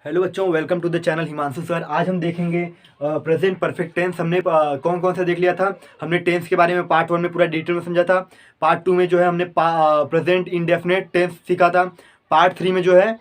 Hello बच्चों, welcome to the channel Himanshu sir. आज हम देखेंगे प्रेजेंट परफेक्ट टेंस। हमने कौन कौन सा देख लिया था। हमने टेंस के बारे में पार्ट 1 में पूरा डिटेल में समझा था। पार्ट 2 में जो है हमने प्रेजेंट इंडेफिनेट टेंस सीखा था। पार्ट 3 में जो है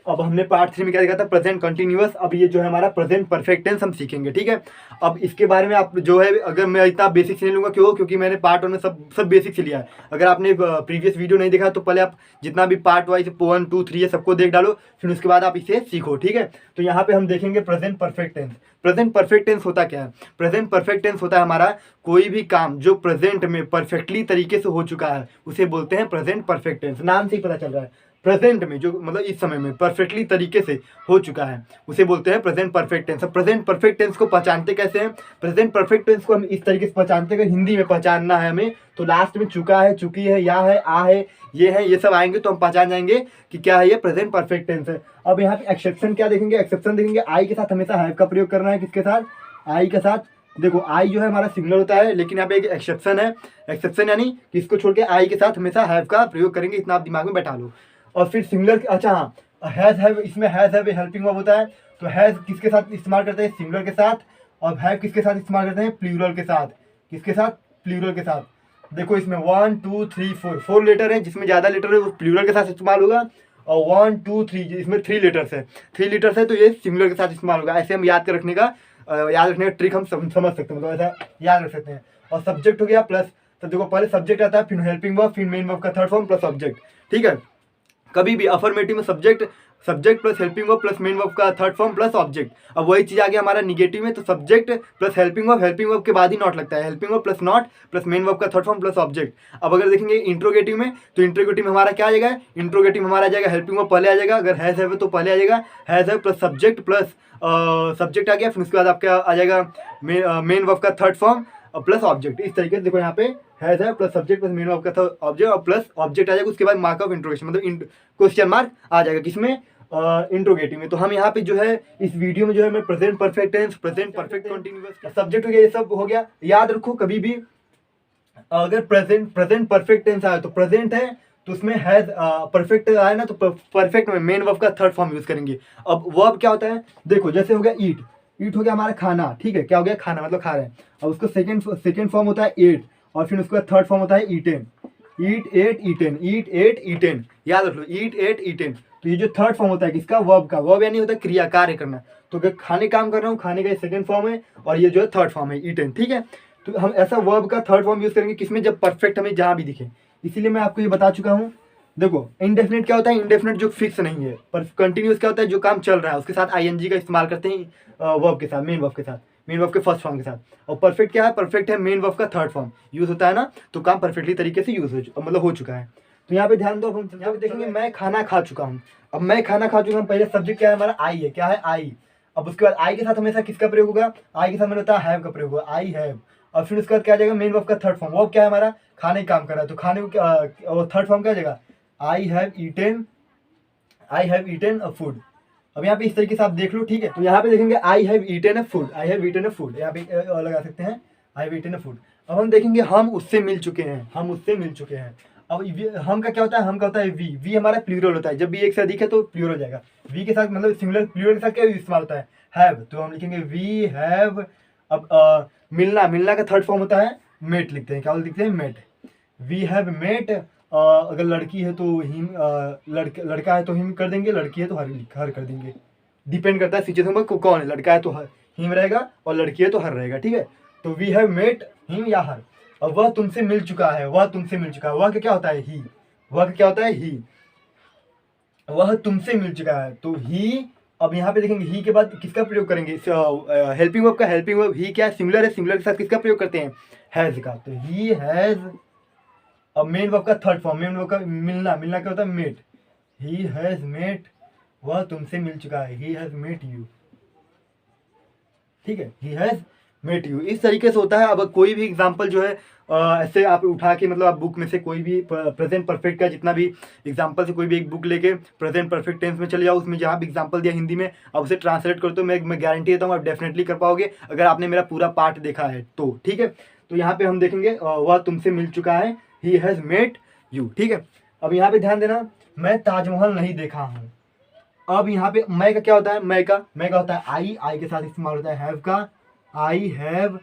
अब हमने पार्ट 3 में क्या देखा था, प्रेजेंट कंटिन्यूअस। अब ये जो है हमारा प्रेजेंट परफेक्ट टेंस हम सीखेंगे, ठीक है। अब इसके बारे में आप जो है, अगर मैं इतना बेसिक से नहीं लूँगा, क्योंकि मैंने पार्ट 1 में सब बेसिक से लिया है। अगर आपने प्रीवियस वीडियो नहीं देखा तो पहले आप जितना भी पार्ट वाइज 1 2 3 है सबको देख डालो, फिर उसके बाद आप इसे सीखो, ठीक है। तो यहाँ पे हम देखेंगे present perfect tense. Present perfect tense होता क्या है? प्रेजेंट परफेक्ट टेंस होता है हमारा कोई भी काम जो प्रेजेंट में परफेक्टली तरीके से हो चुका है, उसे बोलते हैं प्रेजेंट परफेक्ट टेंस। नाम से ही पता चल रहा है, प्रेजेंट में जो मतलब इस समय में परफेक्टली तरीके से हो चुका है, उसे बोलते हैं प्रेजेंट परफेक्ट टेंस। अब प्रेजेंट परफेक्ट टेंस को पहचानते कैसे हैं? प्रेजेंट परफेक्ट टेंस को हम इस तरीके से पहचानते हैं, हिंदी में पहचानना है हमें तो लास्ट में चुका है, चुकी है, या है, आ है, ये सब आएंगे तो हम पहचान जाएंगे कि क्या है, ये प्रेजेंट परफेक्ट टेंस है। अब यहाँ पे एक्सेप्शन क्या देखेंगे? एक्सेप्शन देखेंगे आई के साथ हमेशा हैव का प्रयोग करना है। किसके साथ? आई के साथ। देखो आई जो है हमारा सिंगुलर होता है, लेकिन यहाँ पे एक एक्सेप्शन है। एक्सेप्शन यानी कि इसको छोड़ के आई के साथ हमेशा हैव का प्रयोग करेंगे, इतना आप दिमाग में बैठा लो। और फिर सिंगुलर, अच्छा हाँ, हैज हैव, इसमें हैज हैव हेल्पिंग वर्ब होता है, तो हैज किसके साथ इस्तेमाल करते हैं? सिंगुलर के साथ। और हैव किसके साथ इस्तेमाल करते हैं? प्लूरल के साथ। किसके साथ? प्लूरल के साथ। देखो इसमें 1 2 3 4 लेटर है, जिसमें ज़्यादा लेटर है वो प्लूरल के साथ इस्तेमाल होगा। और 1 2 3 इसमें 3 लेटर्स है, 3 लेटर्स है तो ये सिंगुलर के साथ इस्तेमाल होगा। ऐसे हम याद रखने का ट्रिक हम समझ सकते हैं, मतलब ऐसा याद रख सकते हैं। और सब्जेक्ट हो गया प्लस, तो देखो पहले सब्जेक्ट आता है, फिर हेल्पिंग वर्ब, फिर मेन वर्ब का थर्ड फॉर्म प्लस ऑब्जेक्ट, ठीक है। कभी भी अफर्मेटिव में subject plus helping verb plus main verb का थर्ड फॉर्म प्लस ऑब्जेक्ट। अब वही चीज़ आ गया हमारा निगेटिव में, तो सब्जेक्ट प्लस हेल्पिंग वर्ब के बाद ही नॉट लगता है, helping verb plus not plus main verb का थर्ड फॉर्म प्लस ऑब्जेक्ट। अब अगर देखेंगे इंट्रोगेटिव में, तो इंट्रोगेटिव में हमारा क्या आ जाएगा? इंट्रोगेटिव हमारा आ जाएगा हेल्पिंग वर्ब पहले आ जाएगा, अगर हैज है तो पहले आ जाएगा हैज है प्लस सब्जेक्ट प्लस सब्जेक्ट आ गया, फिर उसके बाद आपका आ जाएगा मेन वर्ब का थर्ड फॉर्म प्लस ऑब्जेक्ट। इस तरीके से देखो यहाँ पे हैज है plus subject plus main verb का ऑब्जेक्ट और प्लस ऑब्जेक्ट आ जाएगा, उसके बाद मार्क ऑफ इंट्रोगेशन मतलब क्वेश्चन मार्क आ जाएगा। किसमें? इंट्रोगेटिव में। तो हम यहाँ पे जो है इस वीडियो में जो है मैं present perfect tense, present perfect continuous, subject हो गया, ये सब हो गया। याद रखो कभी भी अगर प्रेजेंट परफेक्ट टेंस आया तो प्रेजेंट है, तो उसमें हैज परफेक्ट आया ना, तो परफेक्ट में मेन वर्ब का थर्ड फॉर्म यूज करेंगे। अब वर्ब क्या होता है? देखो जैसे हो गया ईट, ईट हो गया हमारा खाना, ठीक है। क्या हो गया? खाना मतलब खा रहे हैं। अब उसका सेकंड फॉर्म होता है एट, और फिर उसका थर्ड फॉर्म होता है ईटेन। ईट एट ईटेन, ईट एट ईटेन, याद रख लो, ईट एट ईटेन। तो ये जो थर्ड फॉर्म होता है किसका? वर्ब का। वर्ब यानी होता है क्रिया, कार्य करना। तो अगर खाने काम कर रहा हूँ, खाने का सेकंड फॉर्म है, और ये जो है थर्ड फॉर्म है ईटेन, ठीक है। तो हम ऐसा वर्ब का थर्ड फॉर्म यूज करेंगे किसमें? जब परफेक्ट हमें जहां भी दिखे। इसीलिए मैं आपको ये बता चुका हूँ। देखो इनडेफिनेट क्या होता है? इनडेफिनेट जो फिक्स नहीं है। पर कंटिन्यूस क्या होता है? जो काम चल रहा है उसके साथ आईएनजी का इस्तेमाल करते हैं वर्ब के साथ, मेन वर्ब के साथ, मेन वर्ब के फर्स्ट फॉर्म के साथ। और परफेक्ट क्या है? परफेक्ट है मेन वर्ब का थर्ड फॉर्म यूज होता है ना, तो काम परफेक्टली तरीके से यूज मतलब हो चुका है। तो यहाँ पे ध्यान दो, हम यहाँ पे देखेंगे मैं खाना खा चुका हूँ। अब मैं खाना खा चुका हूँ, पहले सब्जेक्ट क्या है हमारा? आई है। क्या है? आई। अब उसके बाद आई के साथ हमेशा किसका प्रयोग होगा? आई के साथ मैंने बताया हैव का प्रयोग होगा, आई हैव। और फिर उसके बाद क्या आ जाएगा? मेन वर्ब का थर्ड फॉर्म। वर्ब क्या है हमारा? खाने का काम कर रहा है, तो खाने को थर्ड फॉर्म क्या आ जाएगा? I have eaten a food. अब यहाँ पे इस तरीके से आप देख लो, ठीक है। तो यहाँ पे देखेंगे I have eaten a food, I have eaten a food, यहाँ पे लगा सकते हैं I have eaten a food. अब हम देखेंगे हम उससे मिल चुके हैं, हम उससे मिल चुके हैं। अब हम का क्या होता है? हम का होता है वी। वी हमारा प्लूरल होता है, जब भी एक से अधिक है तो प्लूरल हो जाएगा। वी के साथ मतलब सिंगुलर प्लूरल के साथ क्या इस्तेमाल होता है? हैव। तो हम लिखेंगे वी हैव। अब मिलना का थर्ड फॉर्म होता है मेट, लिखते हैं। क्या लिखते हैं? मेट। We have met. अगर लड़की है तो हिम, लड़का है तो हिम कर देंगे, लड़की है तो हर कर देंगे। डिपेंड करता है सिचुएशन पर कौन है, लड़का है तो हिम रहेगा और लड़की है तो हर रहेगा, ठीक है। तो वी हैव मेट हिम या हर। और वह तुमसे मिल चुका है, वह तुमसे मिल चुका है, वह क्या होता है? ही। वह क्या होता है? ही। वह तुमसे मिल चुका है, तो ही। अब यहाँ पे देखेंगे ही के बाद किसका प्रयोग करेंगे? हेल्पिंग वर्ब का। हेल्पिंग वर्ब ही क्या है? सिंगुलर है, सिंगुलर के साथ किसका प्रयोग करते हैं? हैज का। तो ही हैज। अब मेन वर्ब का थर्ड फॉर्म, मेन वर्ब का मिलना, मिलना क्या होता है? मेट। ही हैज मेट, वह तुमसे मिल चुका है, ही हैज मेट यू, ठीक है। ही हैज मेट यू, इस तरीके से होता है। अब कोई भी एग्जांपल जो है ऐसे आप उठा के, मतलब आप बुक में से कोई भी प्रेजेंट परफेक्ट का जितना भी एग्जांपल से कोई भी एक बुक लेके प्रेजेंट परफेक्ट टेंस में चले जाओ, उसमें जहाँ भी एग्जांपल दिया हिंदी में आप उसे ट्रांसलेट कर दो, मैं गारंटी देता हूँ आप डेफिनेटली कर पाओगे, अगर आपने मेरा पूरा पार्ट देखा है तो, ठीक है। तो यहाँ पे हम देखेंगे वह तुमसे मिल चुका है, ही हैज मेट यू, ठीक है। अब यहाँ पे ध्यान देना, मैं ताजमहल नहीं देखा हूँ। अब यहाँ पे मैं का क्या होता है, मैं का होता है आई के साथ इस्तेमाल होता है हैव का, आई हैव।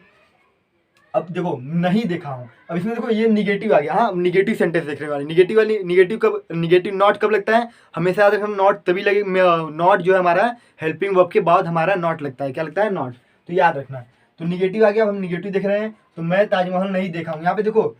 अब देखो नहीं देखा हूँ, अब इसमें देखो ये निगेटिव आ गया। हाँ, निगेटिव सेंटेंस देखने वाली, निगेटिव कब, निगेटिव नॉट कब लगता है, हमेशा याद रखना नॉट तभी लगे, नॉट जो है हमारा हेल्पिंग वर्ब के बाद हमारा नॉट लगता है, क्या लगता है, नॉट। तो याद रखना। तो निगेटिव आ गया, अब हम निगेटिव देख रहे हैं। तो मैं ताजमहल नहीं देखा हूँ, यहाँ पे देखो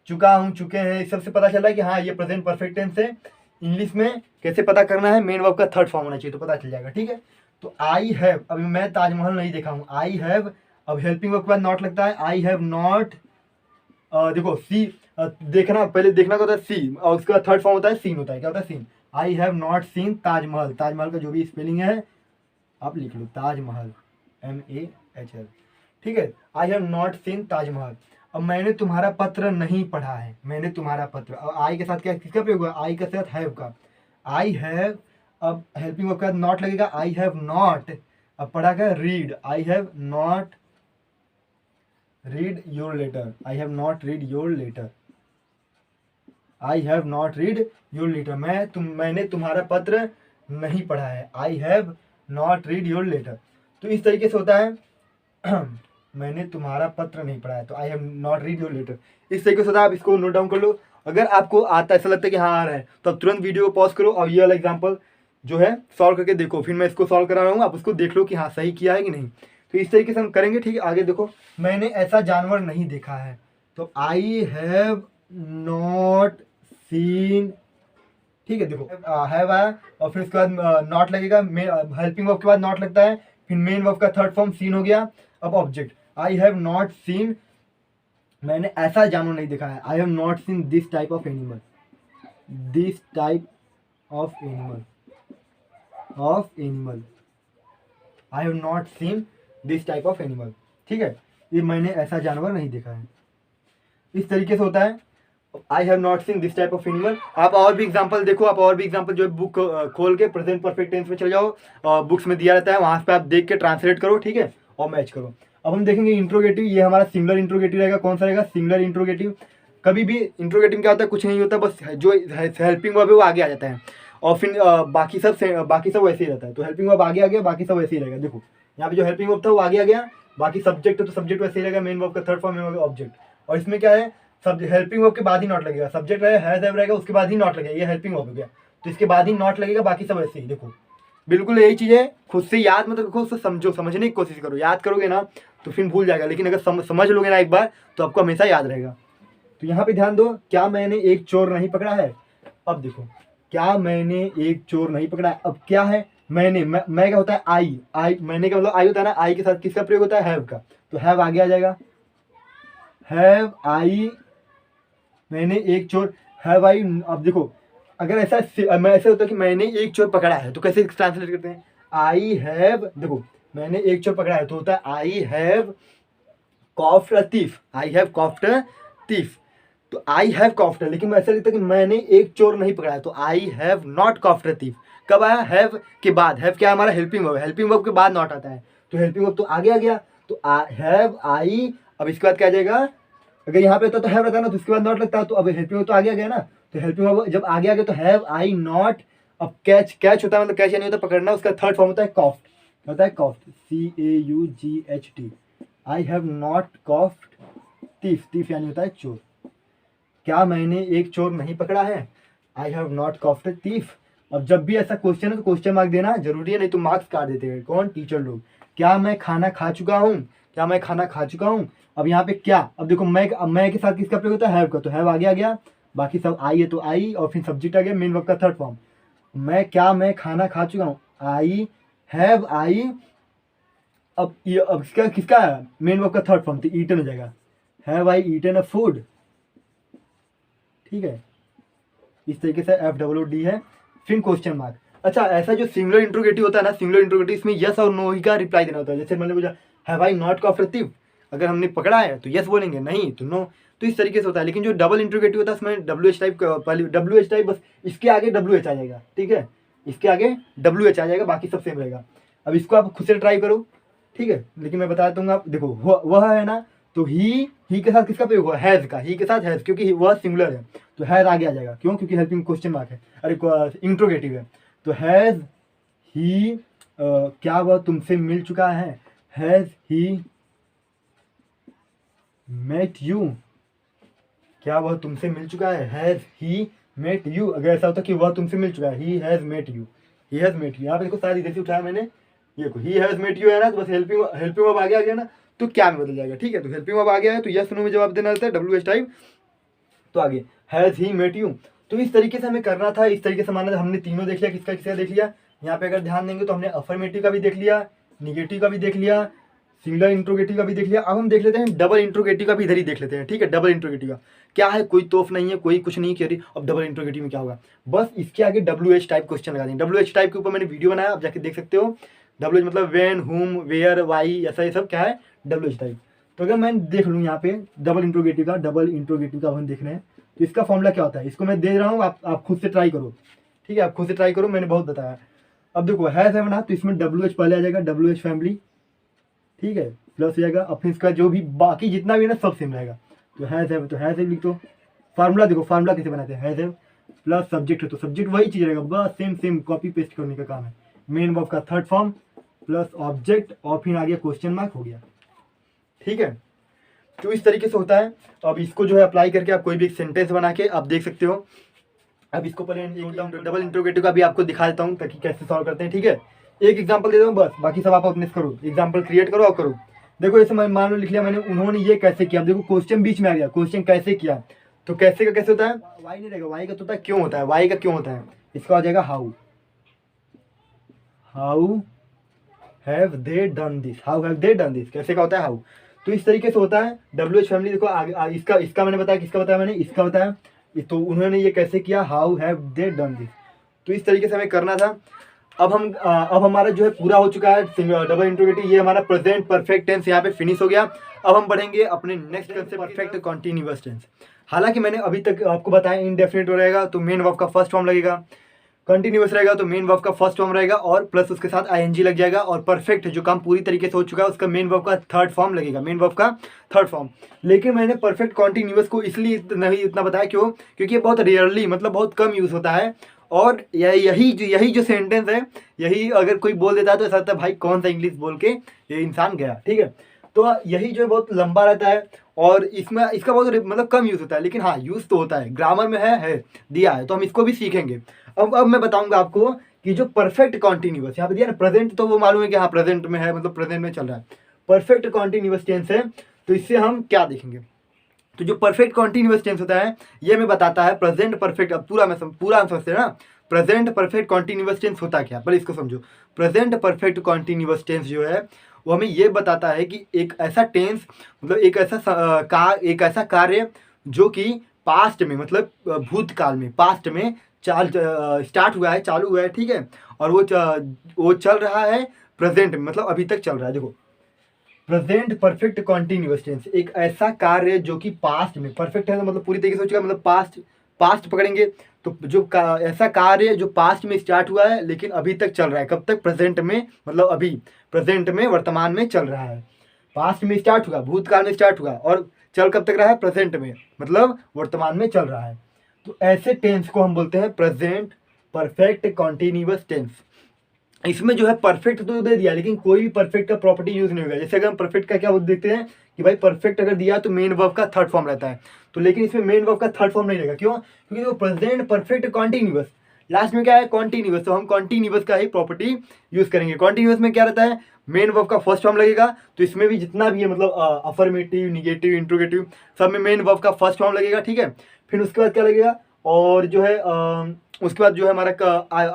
चुका हूँ, चुके हैं, इस सबसे पता चला कि हाँ ये प्रेजेंट परफेक्ट टेंस है। इंग्लिश में कैसे पता करना है, मेन वर्ब का थर्ड फॉर्म होना चाहिए तो पता चल जाएगा, ठीक है। तो आई हैव, अभी मैं ताजमहल नहीं देखा हूँ, आई हैव, अब हेल्पिंग वर्ब के बाद नॉट लगता है, आई हैव नॉट। देखो सी, देखना पहले देखना क्या होता है, सी, और उसके बाद थर्ड फॉर्म होता है सीन, होता है, क्या होता है, seen. I have not seen Taj Mahal, Taj Mahal का जो भी स्पेलिंग है आप लिख लो, ताजमहल, MAHL, ठीक है। I have not seen Taj Mahal. अब मैंने तुम्हारा पत्र नहीं पढ़ा है, मैंने तुम्हारा पत्र, अब आई के साथ क्या, किसका प्रयोग हुआ, आई के साथ हैव का, आई हैव। अब हेल्पिंग वर्ब के बाद नॉट लगेगा, आई हैव नॉट। अब पढ़ा क्या, read, I have not read your letter, I have not read your letter, I have not read your letter, मैंने तुम्हारा पत्र नहीं पढ़ा है, I have not read your letter। तो इस तरीके से होता है मैंने तुम्हारा पत्र नहीं पढ़ा है, तो I have not read your letter, इस तरीके से होता है। आप इसको नोट डाउन कर लो। अगर आपको आता, ऐसा लगता है कि हाँ आ रहा है, तो आप तुरंत वीडियो को पॉज करो और ये वाला एग्जाम्पल जो है सॉल्व करके देखो, फिर मैं इसको सॉल्व करा रहा हूँ, आप उसको देख लो कि हाँ सही किया है कि नहीं। तो इस तरीके से हम करेंगे, ठीक है। आगे देखो, मैंने ऐसा जानवर नहीं देखा है, तो आई हैव नॉट सीन, ठीक है। देखो हैव आया और फिर उसके बाद नॉट लगेगा, हेल्पिंग वर्ब के बाद नॉट लगता है, फिर मेन वर्ब का थर्ड फॉर्म सीन हो गया। अब object, I have not scene, मैंने ऐसा जानवर नहीं देखा है, I have not seen this type of animal, this type of animal, I have not seen this type of animal, ठीक है। ये मैंने ऐसा जानवर नहीं देखा है, इस तरीके से होता है। I have not seen this type of animal. आप और भी एग्जांपल देखो, आप और भी एग्जांपल जो है बुक खोल के प्रेजेंट परफेक्ट टेंस में चले जाओ, बुक्स में दिया रहता है, वहां पे आप देख के ट्रांसलेट करो, ठीक है, और मैच करो। अब हम देखेंगे इंट्रोगेटिव, ये हमारा सिंगुलर इंट्रोगेटिव रहेगा। कौन सा रहेगा, सिंगुलर इंट्रोगेटिव। कभी भी इंट्रोगेटिव क्या होता है, कुछ नहीं होता, बस जो हेल्पिंग वर्ब है वो आगे आ जाता है, और फिर बाकी सब वैसे ही रहता है। तो हेल्पिंग वर्ब आगे आ गया, बाकी सब वैसे ही रहेगा। देखो यहाँ पे जो हेल्पिंग वर्ब था वो आगे आ गया, बाकी सब्जेक्ट है तो सब्जेक्ट वैसे ही रहेगा, मेन वर्ब का third form, main verb object. और इसमें क्या है, सब हेल्पिंग वर्ब के बाद ही नॉट लगेगा, सब्जेक्ट रहेगा, हैज हैव रहेगा, उसके बाद ही नॉट लगेगा, ये हेल्पिंग वर्ब हो गया, तो इसके बाद ही नॉट लगेगा, बाकी सब वैसे ही। देखो बिल्कुल यही चीज़ है, खुद से याद मतलब खुद से समझो, समझने की कोशिश करो, याद करोगे ना तो फिर भूल जाएगा, लेकिन अगर समझ लोगे ना एक बार तो आपको हमेशा याद रहेगा। तो यहाँ पे ध्यान दो, क्या मैंने एक चोर नहीं पकड़ा है। अब देखो, क्या मैंने एक चोर नहीं पकड़ा है, अब क्या है, मैं क्या होता है, आई मैंने क्या मतलब आई होता है ना, आई के साथ किसका प्रयोग होता है, हैव का, तो हैव आगे आ जाएगा, हैव आई, मैंने एक चोर, हैव आई। अब देखो अगर ऐसा होता है कि मैंने एक चोर पकड़ा है, तो कैसे ट्रांसलेट करते हैं, आई हैव, देखो मैंने एक चोर पकड़ा है तो होता है I have caught a thief, I have caught a thief. तो आई हैव कॉफ्ड, लेकिन ऐसा लिखता है कि मैंने एक चोर नहीं पकड़ा है, तो I have not caught a thief. कब आया, हैव के बाद, हैव क्या हमारा हेल्पिंग वर्ब, हेल्पिंग वर्ब के बाद नॉट आता है, तो हेल्पिंग वर्ब तो आगे आ गया, तो हैव आई। अब इसके बाद क्या आ जाएगा, अगर यहाँ पे होता तो हैव रहता ना, तो उसके बाद नॉट लगता, तो अब हेल्पिंग वर्ब तो आगे आ गया ना, तो हेल्पिंग वर्ब जब आगे आ गया तो हैव आई नॉट। अब कैच होता है, मतलब कैच यानी होता है पकड़ना, उसका थर्ड फॉर्म होता है कॉफ्ड, होता है caught, CAUGHT, I have not caught thief, thief यानी होता है चोर। क्या मैंने एक चोर नहीं पकड़ा है, I have not caught a thief. अब जब भी ऐसा क्वेश्चन है तो क्वेश्चन मार्क देना जरूरी है, नहीं तो मार्क्स काट देते हैं, कौन, टीचर लोग। क्या मैं खाना खा चुका हूँ, क्या मैं खाना खा चुका हूँ। अब यहाँ पे क्या, अब देखो मैं के साथ किसका प्रयोग होता है, हैव का, तो हैव आगे आ गया, बाकी सब आई है तो आई, और फिर सब्जेक्ट आ गया, मेन वर्ब का थर्ड फॉर्म। मैं खाना खा चुका हूँ, आई हैव आई। अब इसका किसका मेन वर्ब का थर्ड फॉर्म, तो ईटन हो जाएगा, have I eaten a food, ठीक है। इस तरीके से FWD है, फिर क्वेश्चन मार्क। अच्छा, ऐसा जो सिंगुलर इंट्रोगेटिव होता है ना, सिंगुलर इंट्रोगेटिव, इसमें यस और नो ही का रिप्लाई देना होता है। जैसे मैंने पूछा have I not caught a thief, अगर हमने पकड़ा है तो यस बोलेंगे, नहीं तो नो, तो इस तरीके से होता है। लेकिन जो डबल इंट्रोगेटिव होता है उसमें WH टाइप, पहले WH टाइप, बस इसके आगे WH आ जाएगा, ठीक है, इसके आगे WH आ जाएगा, बाकी सब सेम रहेगा। अब इसको आप खुद से ट्राई करो, ठीक है, लेकिन मैं बता दूंगा। देखो वह है ना, तो ही के साथ किसका प्रयोग हुआ, हैज का, ही के साथ हैज, क्योंकि वह सिंगुलर है तो हैज आगे आ जाएगा, क्यों, क्योंकि हेल्पिंग क्वेश्चन मार्क है, अरे इंट्रोगेटिव है, तो हैज ही क्या वह तुमसे मिल चुका है, हैज़ ही मेट यू, क्या वह तुमसे मिल चुका है, हैज़ ही मेट यू। अगर ऐसा होता कि वह तुमसे मिल चुका है, he has met you, he has met you. यहाँ पे देखो शायद इधर से उठाया मैंने, ये को ही हैज़ मेट यू है ना, तो बस हेल्पिंग वर्ब आगे आ गया ना, तो क्या में बदल जाएगा, ठीक है। तो हेल्पिंग वर्ब आ गया है तो यस नो में जवाब देना रहता है, WH टाइप। तो आगे हैज़ ही मेट यू। तो इस तरीके से हमें करना था, इस तरीके से माना था। हमने तीनों देख लिया, किसका किसका देख लिया। यहाँ पे अगर ध्यान देंगे तो हमने अफर्मेटिव का भी देख लिया, निगेटिव का भी देख लिया, सिंगुलर इंट्रोगेटिव का भी देख लिया। अब हम देख लेते हैं डबल इंट्रोगेटिव का भी इधर ही देख लेते हैं, ठीक है। डबल इंट्रोगेटिव का क्या है, कोई तोफ नहीं है, कोई कुछ नहीं कह अब डबल इंट्रोगेटिव में क्या होगा, बस इसके आगे WH टाइप क्वेश्चन लगा देंगे। WH टाइप के ऊपर मैंने वीडियो बनाया, आप जाके देख सकते हो। WH मतलब वेन, हुम, वेयर, वाई, ऐसा ये सब क्या है, WH टाइप। तो अगर मैं देख लूँ यहाँ पे डबल इंट्रोगेटिव का हम देख रहे हैं, तो इसका फॉर्मूला क्या होता है, इसको मैं दे रहा हूँ, आप खुद से ट्राई करो, ठीक है। आप खुद से ट्राई करो, मैंने बहुत बताया। अब देखो हैज़ है ना, तो इसमें WH पहले आ जाएगा, WH फैमिली, ठीक है, प्लस हो जाएगा। अब फिर इसका जो भी बाकी जितना भी है ना सब सेम रहेगा। तो हैज़ है तो हैज़ है लिख दो। फार्मूला देखो, फार्मूला कैसे बनाते हैं, हैज़ है प्लस सब्जेक्ट है तो सब्जेक्ट वही चीज़ रहेगा, बस सेम सेम कॉपी पेस्ट करने का काम है। मेन वर्ब का थर्ड फॉर्म प्लस ऑब्जेक्ट और फिर आगे क्वेश्चन मार्क हो गया, ठीक है। तो इस तरीके से होता है। अब इसको जो है अप्लाई करके आप कोई भी एक सेंटेंस बना के आप देख सकते हो। अब इसको पहले डबल इंट्रोगेटिव का भी आपको दिखा देता हूँ ताकि कैसे सॉल्व करते हैं, ठीक है। एक एग्जांपल दे दूँ बस, बाकी सब आप अपने से करो, एग्जांपल क्रिएट करो और करो। देखो ऐसे मान लो लिख लिया मैंने, उन्होंने ये कैसे किया। देखो क्वेश्चन बीच में आ गया, क्वेश्चन कैसे किया, तो कैसे का कैसे होता है, वाई नहीं रहेगा, वाई का तो होता है क्यों होता है, वाई का क्यों होता है, इसका हो जाएगा how, how have they done this, how have they done this, कैसे का होता है हाउ। तो इस तरीके से होता है। WH फैमिली देखो आगे इसका मैंने बताया, किसका बताया मैंने, इसका बताया। तो उन्होंने ये कैसे किया, how have they done this. तो इस तरीके से हमें करना था। अब हमारा जो है पूरा हो चुका है डबल इंट्रोगेटिव, ये हमारा प्रेजेंट परफेक्ट टेंस यहाँ पे फिनिश हो गया। अब हम बढ़ेंगे अपने next concept, perfect continuous tense. हालांकि मैंने अभी तक आपको बताया इनडेफिनिट रहेगा तो मेन वर्ब का फर्स्ट फॉर्म लगेगा, कंटिन्यूअस रहेगा तो मेन वर्ब का फर्स्ट फॉर्म रहेगा और प्लस उसके साथ ING लग जाएगा। और परफेक्ट जो काम पूरी तरीके से हो चुका है उसका मेन वर्ब का थर्ड फॉर्म लगेगा, मेन वर्ब का थर्ड फॉर्म। लेकिन मैंने परफेक्ट कॉन्टिन्यूअस को इसलिए नहीं इतना बताया, क्यों, क्योंकि ये बहुत रेयरली मतलब बहुत कम यूज़ होता है। और यही जो सेंटेंस है, यही अगर कोई बोल देता है तो ऐसा लगता है भाई कौन सा इंग्लिश बोल के ये इंसान गया, ठीक है। तो यही जो है बहुत लंबा रहता है और इसमें इसका बहुत मतलब कम यूज़ होता है, लेकिन हाँ यूज़ तो होता है, ग्रामर में है दिया है, तो हम इसको भी सीखेंगे। अब मैं बताऊंगा आपको कि जो परफेक्ट कॉन्टिन्यूअस यहाँ पे दिया ना, प्रेजेंट तो वो मालूम है कि हाँ प्रेजेंट में है, मतलब प्रेजेंट में चल रहा है। परफेक्ट कॉन्टिन्यूअस टेंस है, तो इससे हम क्या देखेंगे। तो जो परफेक्ट कॉन्टिन्यूअस टेंस होता है ये हमें बताता है प्रेजेंट परफेक्ट। अब पूरा हम समझते हैं ना, प्रेजेंट परफेक्ट कॉन्टिन्यूअस टेंस होता क्या, पहले इसको समझो। प्रेजेंट परफेक्ट कॉन्टिन्यूअस टेंस जो है वो हमें ये बताता है कि एक ऐसा टेंस मतलब एक ऐसा कार्य जो कि पास्ट में मतलब भूतकाल में, पास्ट में स्टार्ट हुआ है, चालू हुआ है, ठीक है, और वो चल रहा है प्रेजेंट में, मतलब अभी तक चल रहा है। देखो प्रेजेंट परफेक्ट कॉन्टिन्यूअस टेंस एक ऐसा कार्य जो कि पास्ट में, परफेक्ट है तो मतलब पूरी तरीके से हो चुका है, मतलब पास्ट पकड़ेंगे तो ऐसा कार्य जो पास्ट में स्टार्ट हुआ है लेकिन अभी तक चल रहा है, कब तक, प्रेजेंट में, मतलब अभी प्रेजेंट में वर्तमान में चल रहा है। पास्ट में स्टार्ट हुआ, भूतकाल में स्टार्ट हुआ और चल कब तक रहा है, प्रेजेंट में, मतलब वर्तमान में चल रहा है। तो ऐसे टेंस को हम बोलते हैं प्रेजेंट परफेक्ट कॉन्टिन्यूअस टेंस। इसमें जो है परफेक्ट तो दे दिया लेकिन कोई भी परफेक्ट का प्रॉपर्टी यूज नहीं होगा। जैसे अगर हम परफेक्ट का क्या देखते हैं कि भाई परफेक्ट अगर दिया तो मेन वर्ब का थर्ड फॉर्म रहता है, तो लेकिन इसमें मेन वर्ब का थर्ड फॉर्म नहीं रहेगा, क्यों, क्योंकि वो प्रेजेंट परफेक्ट कॉन्टिन्यूअस, लास्ट में क्या है, कॉन्टिन्यूअस, तो हम कॉन्टिन्यूअस का ही प्रॉपर्टी यूज करेंगे। कॉन्टिन्यूअस में क्या रहता है, मेन वर्ब का फर्स्ट फॉर्म लगेगा, तो इसमें भी जितना भी है मतलब अफर्मेटिव, निगेटिव, इंट्रोगेटिव, सब में मेन वर्ब का फर्स्ट फॉर्म लगेगा, ठीक है। फिर उसके बाद क्या लगेगा, और जो है उसके बाद जो है हमारा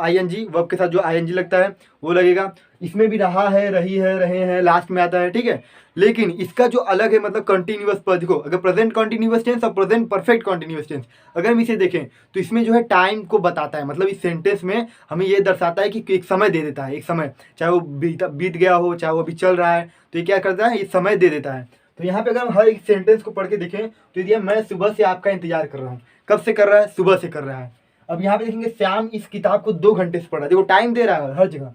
ING वर्ब के साथ जो ING लगता है वो लगेगा। इसमें भी रहा है, रही है, रहे हैं लास्ट में आता है, ठीक है। लेकिन इसका जो अलग है मतलब कंटिन्यूअस पर देखो, अगर प्रेजेंट कॉन्टिन्यूअस टेंस और प्रेजेंट परफेक्ट कॉन्टिन्यूअस टेंस अगर हम इसे देखें तो इसमें जो है टाइम को बताता है, मतलब इस सेंटेंस में हमें ये दर्शाता है कि एक समय दे देता है, एक समय, चाहे वो बीत गया हो चाहे वो अभी चल रहा है, तो ये क्या करता है, ये समय दे देता है। तो यहाँ पे अगर हम हर एक सेंटेंस को पढ़ के देखें तो ये मैं सुबह से आपका इंतजार कर रहा हूँ, कब से कर रहा है, सुबह से कर रहा है। अब यहाँ पे देखेंगे श्याम इस किताब को 2 घंटे से पढ़ रहा है, देखो टाइम दे रहा है हर जगह।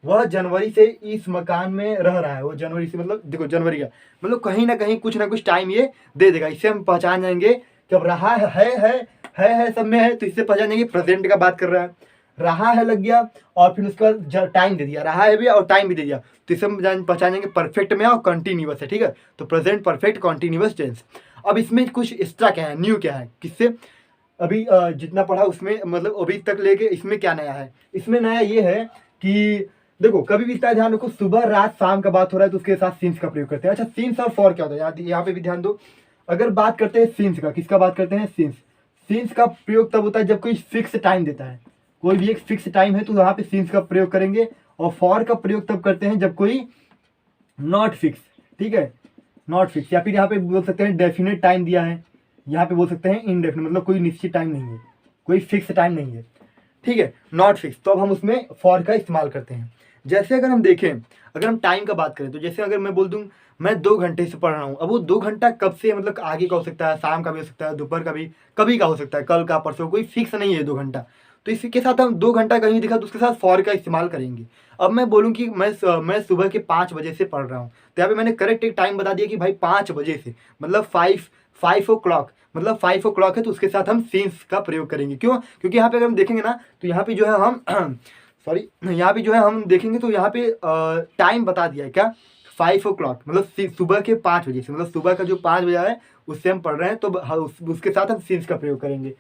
वह जनवरी से इस मकान में रह रहा है, वो जनवरी से मतलब देखो जनवरी का मतलब कहीं ना कहीं कुछ ना कुछ टाइम ये दे देगा। इससे हम पहचान जाएंगे कि अब रहा है सब में है, तो इससे पहचान जाएंगे प्रेजेंट का बात कर रहा है। रहा है लग गया और फिर उसके बाद टाइम दे दिया, रहा है भी और टाइम भी दे दिया, तो इसे हम पहचानेंगे परफेक्ट में और कंटिन्यूअस है, ठीक है। तो प्रेजेंट परफेक्ट कंटिन्यूअस टेंस। अब इसमें कुछ एक्स्ट्रा क्या है, न्यू क्या है, किससे अभी जितना पढ़ा उसमें मतलब अभी तक लेके इसमें क्या नया है, इसमें नया ये है कि देखो कभी भी इसका ध्यान रखो, सुबह रात शाम का बात हो रहा है तो उसके साथ सिंस का प्रयोग करते हैं। अच्छा सिंस और फॉर क्या होता है, यहाँ पे भी ध्यान दो। अगर बात करते हैं सिंस का, किसका बात करते हैं, सिंस। सिंस का प्रयोग तब होता है जब कोई फिक्स टाइम देता है, कोई भी एक फिक्स टाइम है तो यहाँ पे सिंस का प्रयोग करेंगे। और फॉर का प्रयोग तब करते हैं जब कोई नॉट फिक्स, ठीक है, नॉट फिक्स, या फिर यहाँ पे बोल सकते हैं डेफिनेट टाइम दिया है, यहाँ पे बोल सकते हैं इनडेफिनेट, मतलब कोई निश्चित टाइम नहीं है, कोई फिक्स टाइम नहीं है, ठीक है, नॉट फिक्स, तो अब हम उसमें फॉर का इस्तेमाल करते हैं। जैसे अगर हम देखें, अगर हम टाइम का बात करें तो जैसे अगर मैं बोल दूं मैं 2 घंटे से पढ़ रहा हूँ, अब वो 2 घंटा कब से मतलब आगे का हो सकता है, शाम का भी हो सकता है, दोपहर का भी, कभी का हो सकता है, कल का परसों, कोई फिक्स नहीं है 2 घंटा। तो इसके साथ हम 2 घंटा कहीं दिखा तो उसके साथ फॉर का इस्तेमाल करेंगे। अब मैं बोलूँ कि मैं सुबह के 5 बजे से पढ़ रहा हूँ, तो यहाँ पे मैंने करेक्ट एक टाइम बता दिया कि भाई 5 बजे से, मतलब 5 o'clock, मतलब 5 o'clock है, तो उसके साथ हम सिंस का प्रयोग करेंगे। क्यों, क्योंकि यहाँ पे अगर हम देखेंगे ना तो यहाँ पे जो है हम सॉरी, यहाँ पे जो है हम देखेंगे तो यहाँ पे टाइम बता दिया है क्या, 5 o'clock, मतलब सुबह के 5 बजे से, मतलब सुबह का जो 5 बजा है उससे हम पढ़ रहे हैं, तो उसके साथ हम सिंस का प्रयोग करेंगे।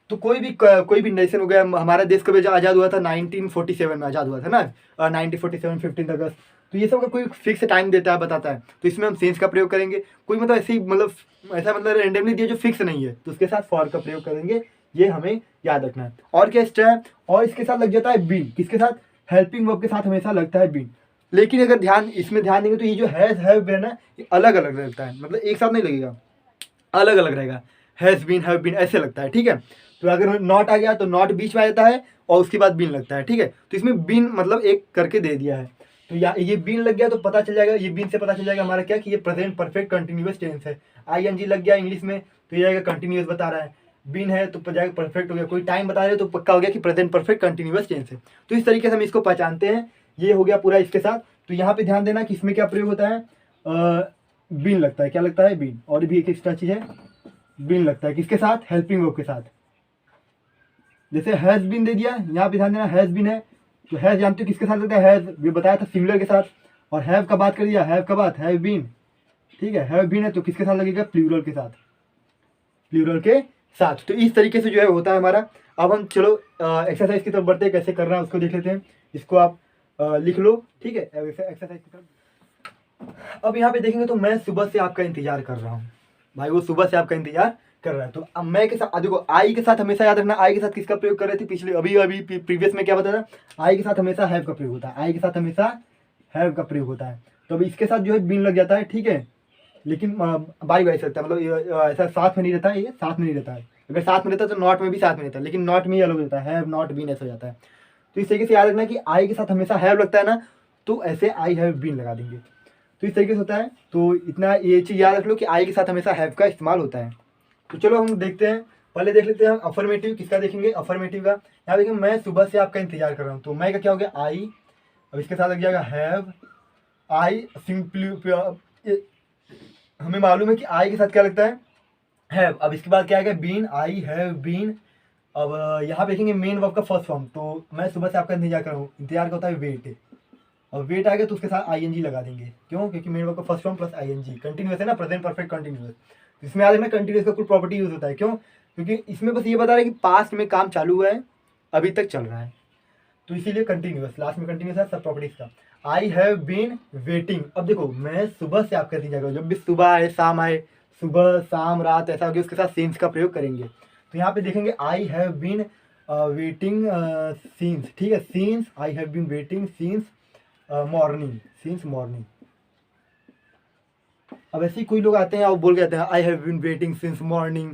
तो कोई भी नेशन हो गया, हमारा देश कब आज़ाद हुआ था, 1947 में आज़ाद हुआ था ना, 1947 15 अगस्त। तो ये सब का कोई फिक्स टाइम देता है, बताता है, तो इसमें हम सेंस का प्रयोग करेंगे। कोई मतलब ऐसी मतलब ऐसा मतलब रेंडमली दिया जो फिक्स नहीं है, तो उसके साथ फॉर का प्रयोग करेंगे, ये हमें याद रखना है। और क्या एक्स्ट्रा है, और इसके साथ लग जाता है बीन, किसके साथ, हेल्पिंग वर्ब के साथ हमेशा लगता है बीन। लेकिन अगर इसमें ध्यान देंगे तो ये जो हैव है ना, ये अलग अलग लगता है, मतलब एक साथ नहीं लगेगा, अलग अलग रहेगा, हैज़ बीन, हैव बीन ऐसे लगता है, ठीक है। तो अगर नॉट आ गया तो नॉट बीच में आ जाता है और उसके बाद बीन लगता है, ठीक है। तो इसमें बीन मतलब एक करके दे दिया है, तो ये बीन लग गया तो पता चल जाएगा, ये बीन से पता चल जाएगा हमारा क्या कि ये प्रेजेंट परफेक्ट कंटिन्यूअस टेंस है। आईएनजी लग गया इंग्लिश में तो ये जाएगा कंटिन्यूअस बता रहा है, बीन है तो जाएगा परफेक्ट हो गया, कोई टाइम बता रहे हो तो पक्का हो गया कि प्रेजेंट परफेक्ट कंटिन्यूअस टेंस है। तो इस तरीके से हम इसको पहचानते हैं, ये हो गया पूरा इसके साथ। तो यहाँ पे ध्यान देना कि इसमें क्या प्रयोग होता है, बीन लगता है, क्या लगता है, बीन। और भी एक एक्स्ट्रा चीज है, बीन लगता है किसके साथ, हेल्पिंग वर्ब के साथ। जैसे हैज बीन दे दिया, यहाँ पे ध्यान देना हैज बीन है, तो हैज जानते हो किसके साथ लगता है, हैज ये बताया था सिमिलर के साथ। और हैव का बात कर दिया, हैव का बात हैव बीन, ठीक है, हैव बीन है तो किसके साथ लगेगा, प्लूरल के साथ, प्लूरल के साथ। तो इस तरीके से जो है होता है हमारा। अब हम चलो एक्सरसाइज की तरफ बढ़ते हैं, कैसे करना है उसको देख लेते हैं। इसको आप लिख लो, ठीक है, एक्सरसाइज की तरफ। अब यहाँ पे देखेंगे तो मैं सुबह से आपका इंतजार कर रहा हूँ, भाई वो सुबह से आपका इंतजार कर रहा है। तो अब मैं के साथ देखो, आई के साथ हमेशा याद रखना, आई के साथ किसका प्रयोग कर रहे थे पिछले अभी प्रीवियस में क्या बताया, आई के साथ हमेशा हैव का प्रयोग होता है, आई के साथ हमेशा हैव का प्रयोग होता है। तो अभी इसके साथ जो है बीन लग जाता है, ठीक है, लेकिन बाई बाई सकता है, मतलब ऐसा साथ में नहीं रहता है, ये साथ में नहीं रहता है। अगर साथ में रहता है तो नॉट में भी साथ में रहता है, लेकिन नॉट में ही अलग रहता है, हैव नॉट बीन ऐसा हो जाता है। तो इस तरीके से याद रखना कि आई के साथ हमेशा हैव लगता है ना, तो ऐसे आई हैव बीन लगा देंगे, तो इस तरीके से होता है। तो इतना ये चीज़ याद रख लो कि आई के साथ हमेशा हैव का इस्तेमाल होता है। तो चलो हम देखते हैं, पहले देख लेते हैं हम अफर्मेटिव, किसका देखेंगे, अफर्मेटिव का। यहाँ देखेंगे मैं सुबह से आपका इंतजार कर रहा हूँ, तो मैं का क्या हो गया, आई, अब इसके साथ लग जाएगा हैव, आई सिंपली, हमें मालूम है कि आई के साथ क्या लगता है, हैव। अब इसके बाद क्या आएगा, बीन, आई हैव बीन। अब यहाँ देखेंगे मेन वर्ब का फर्स्ट फॉर्म, तो मैं सुबह से आपका इंतजार कर रहा हूँ, इंतजार का होता है वेट, और वेट आ गया तो उसके साथ आईएनजी लगा देंगे, क्यों, क्योंकि मेन वर्ब का first form plus ING, continuous है ना, प्रेजेंट परफेक्ट कंटिन्यूअस। इसमें याद रखना कंटिन्यूअस का कुछ प्रॉपर्टी यूज होता है, क्यों, क्योंकि इसमें बस ये बता रहा है कि पास्ट में काम चालू हुआ है, अभी तक चल रहा है, तो इसीलिए कंटिन्यूअस, लास्ट में कंटिन्यूअस है सब प्रॉपर्टीज का। आई हैव बीन वेटिंग, अब देखो मैं सुबह से आपका इंतजार कर रहा हूँ, जब भी सुबह आए शाम आए, सुबह शाम रात ऐसा हो गया, उसके साथ सीन्स का प्रयोग करेंगे। तो यहाँ पे देखेंगे I have been waiting since, ठीक है, since, I have been waiting since morning, since morning. अब ऐसे ही कोई लोग आते हैं और बोल के आते हैं I have been waiting since morning,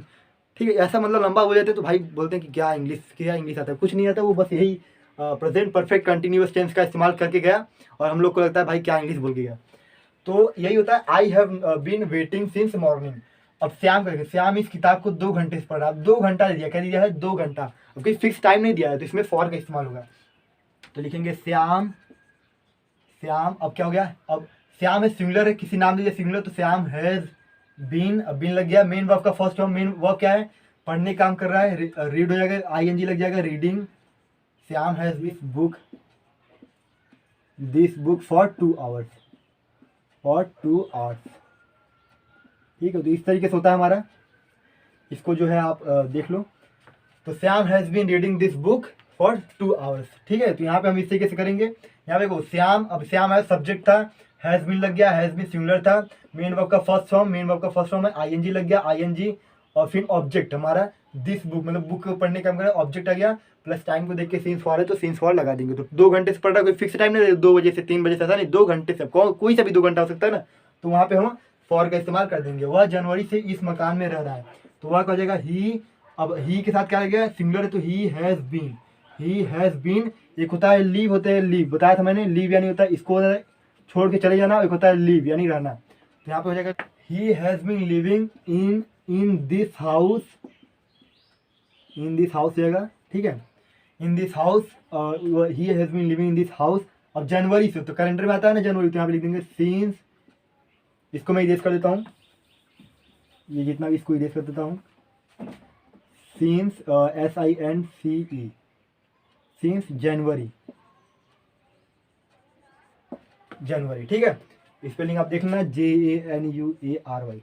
ठीक है, ऐसा मतलब लंबा बोल जाते हैं, तो भाई बोलते हैं कि क्या इंग्लिश आता है, कुछ नहीं आता, वो बस यही प्रेजेंट परफेक्ट कंटिन्यूअस टेंस का इस्तेमाल करके गया, और हम लोग को लगता है भाई क्या इंग्लिश बोल के गया। तो यही होता है, I have been waiting since morning. अब श्याम करके, श्याम इस किताब को 2 घंटे से पढ़ रहा है, 2 घंटा दे दिया, क्या दिया है, 2 घंटा। अब कोई फिक्स टाइम नहीं दिया है, तो इसमें फॉर का इस्तेमाल होगा, तो लिखेंगे श्याम, श्याम। अब क्या हो गया, अब श्याम है सिंगुलर है, किसी नाम दीजिए सिंगुलर, तो श्याम हैज बीन, अब बीन लग गया, मेन वर्ब का फर्स्ट फॉर्म, मेन वर्ब क्या है, पढ़ने काम कर रहा है, रीड हो जाएगा, आईएनजी लग जाएगा, reading Shyam has this book for 2 hours, ठीक है। तो इस तरीके से होता है हमारा, इसको जो है आप देख लो। तो Shyam has been reading this book for 2 hours, ठीक है। तो यहाँ पे हम इस तरीके से करेंगे। यहाँ पे देखो श्याम, अब श्याम है सब्जेक्ट था, हैज़ बीन लग गया, हैज़ बीन सिंगुलर था, मेन वर्ब का फर्स्ट फॉर्म है आईएनजी लग गया, आईएनजी, और फिर ऑब्जेक्ट हमारा दिस बुक, मतलब बुक को पढ़ने का मतलब ऑब्जेक्ट आ गया, प्लस टाइम को देख के सीन्स फॉर है तो सीन्स फॉर लगा देंगे। तो 2 घंटे से पढ़ रहा है, कोई फिक्स टाइम नहीं, 2 बजे से 3 बजे से, ऐसा नहीं, 2 घंटे से, कोई सा भी 2 घंटा हो सकता है ना। तो वहाँ पे हम फॉर का इस्तेमाल कर देंगे। वह जनवरी से इस मकान में रह रहा है, तो वह कह जाएगा ही। अब ही के साथ क्या लग गया, सिंगुलर है तो ही हैज़ बीन। एक होता है लीव, होता है लीव, बताया था मैंने, लीव यानी होता है इसको छोड़ के चले जाना, एक होता है लीव यानी रहना। तो यहाँ पे हो जाएगा he has been living in this house, जाएगा, ठीक है, in this house, he has been living in this house. अब जनवरी से, तो कैलेंडर में आता है ना जनवरी, तो यहाँ पे लिख देंगे सीन्स, इसको मैं इरेज कर देता हूँ, ये जितना भी इसको इरेज कर देता हूँ, सीन्स SINCE, सीन्स जनवरी, ठीक है। स्पेलिंग आप देख लेना, JANUARY,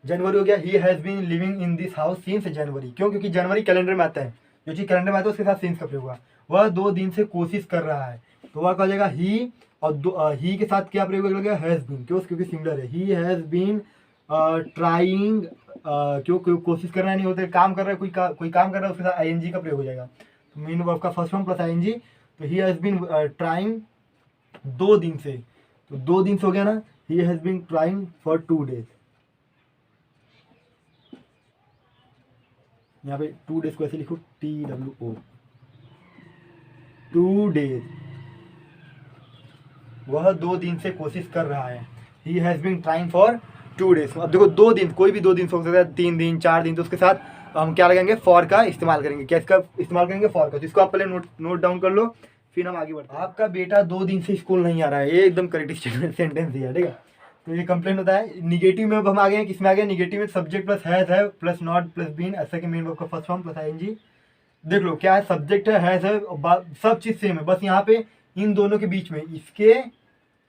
जनवरी हो गया। He has been living in this house since January, क्यों, क्योंकि जनवरी कैलेंडर में आता है, जो चीज़ कैलेंडर में आता है उसके साथ सिंस का प्रयोग हुआ। वह 2 दिन से कोशिश कर रहा है, तो वह कहा जाएगा ही, और ही के साथ क्या प्रयोग लगेगा, हैज़ बीन, क्यों, क्योंकि सिंगुलर है। ही हैज़ बीन ट्राइंग, क्यों, कोशिश करना नहीं होता, काम कर रहा है, कोई काम कर रहा है, उसके साथ ING का प्रयोग हो जाएगा। तो मेन वर्ब का फर्स्ट फॉर्म प्लस ING, तो ही हैज़ बीन ट्राइंग 2 दिन से, तो 2 दिन से हो गया ना, he has been trying for 2 days. यहाँ पे 2 डेज को ऐसे लिखो, TWO, 2 डेज, वह 2 दिन से कोशिश कर रहा है। He has been trying for 2 days. अब देखो 2 दिन, कोई भी 2 दिन हो सकता है, 3 दिन, 4 दिन, तो उसके साथ हम क्या लगाएंगे, फॉर का इस्तेमाल करेंगे। क्या इसका इस्तेमाल करेंगे, फॉर का। तो इसको आप पहले नोट डाउन कर लो, फिर हम आगे बढ़ते हैं। आपका बेटा 2 दिन से स्कूल नहीं आ रहा है, ये एकदम करेक्ट सेंटेंस दिया है, ठीक है। तो ये कंप्लेंट होता है। निगेटिव में अब हम आ गए हैं, किसमें आ गए, निगेटिव में सब्जेक्ट प्लस हैज़ है प्लस नॉट प्लस बीन, ऐसा कि मेन वर्ब का फर्स्ट फॉर्म प्लस ING। देख लो क्या है, सब्जेक्ट है, हैज़ है, सब चीज़ सेम है, बस यहाँ पे इन दोनों के बीच में, इसके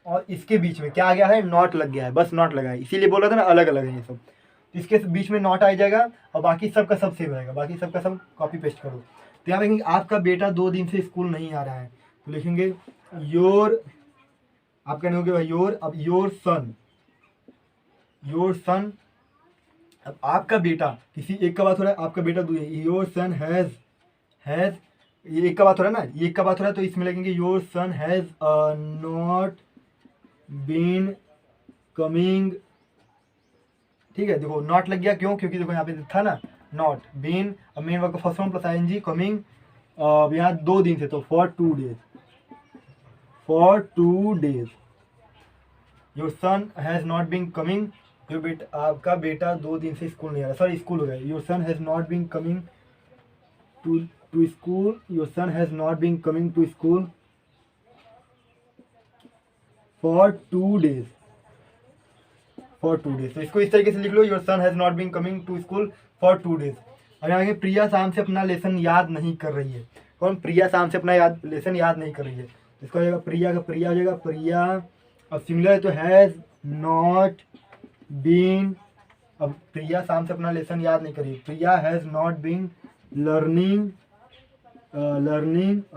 और इसके बीच में क्या आ गया है, नॉट लग गया है, बस नॉट लगा है, इसीलिए बोला था ना अलग अलग है ये सब। तो इसके बीच में नॉट आ जाएगा, और बाकी सब का सब सेम रहेगा, बाकी सब का सब कॉपी पेस्ट करो। तो यहाँ लिखेंगे आपका बेटा 2 दिन से स्कूल नहीं आ रहा है, तो लिखेंगे योर, आपका नहीं हो गया योर, अब योर सन, अब आपका बेटा, किसी एक का बात हो रहा है, आपका बेटा योर सन हैज़, ये एक का बात हो रहा है ना, ये एक का बात हो रहा है, तो इसमें लगेंगे your son has not been coming, ठीक है। देखो नॉट लग गया, क्यों, क्योंकि देखो यहाँ पे था ना नॉट, बीन, अब मेन वर्ब का first form plus ING, coming, यहाँ 2 दिन से, तो for 2 days, your son has not been coming, आपका बेटा 2 दिन से स्कूल नहीं आ रहा, सॉरी स्कूल हो गया, your son has not been coming to school, your son has not been coming to school for 2 days, तो इसको इस तरीके से लिख लो, your son has not been coming to school for 2 days. अब यहाँ आगे प्रिया शाम से अपना लेसन याद नहीं कर रही है, कौन, प्रिया शाम से अपना लेसन याद नहीं कर रही है, इसको हो जाएगा प्रिया का प्रिया हो जाएगा, प्रिया, अब सिंगुलर है तो हैज़ नॉट बीन, अब प्रिया शाम से अपना लेसन याद नहीं करी, Priya has not been learning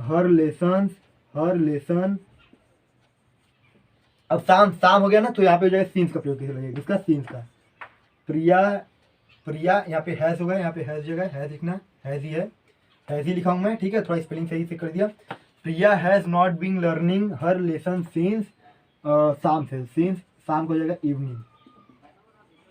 her lesson. अब शाम हो गया ना, तो यहाँ पे हो जाएगा सीन्स का प्रयोग कैसे लगेगा, किसका, सीन्स का। प्रिया यहाँ पे हैज़ होगा, यहाँ पे हैज़ जगह हैज़ लिखना, हैज़ ही लिखा हूँ मैं, ठीक है, थोड़ा स्पेलिंग सही से कर दिया। Priya has not been learning her lesson since शाम से, सीन्स शाम को हो जाएगा इवनिंग,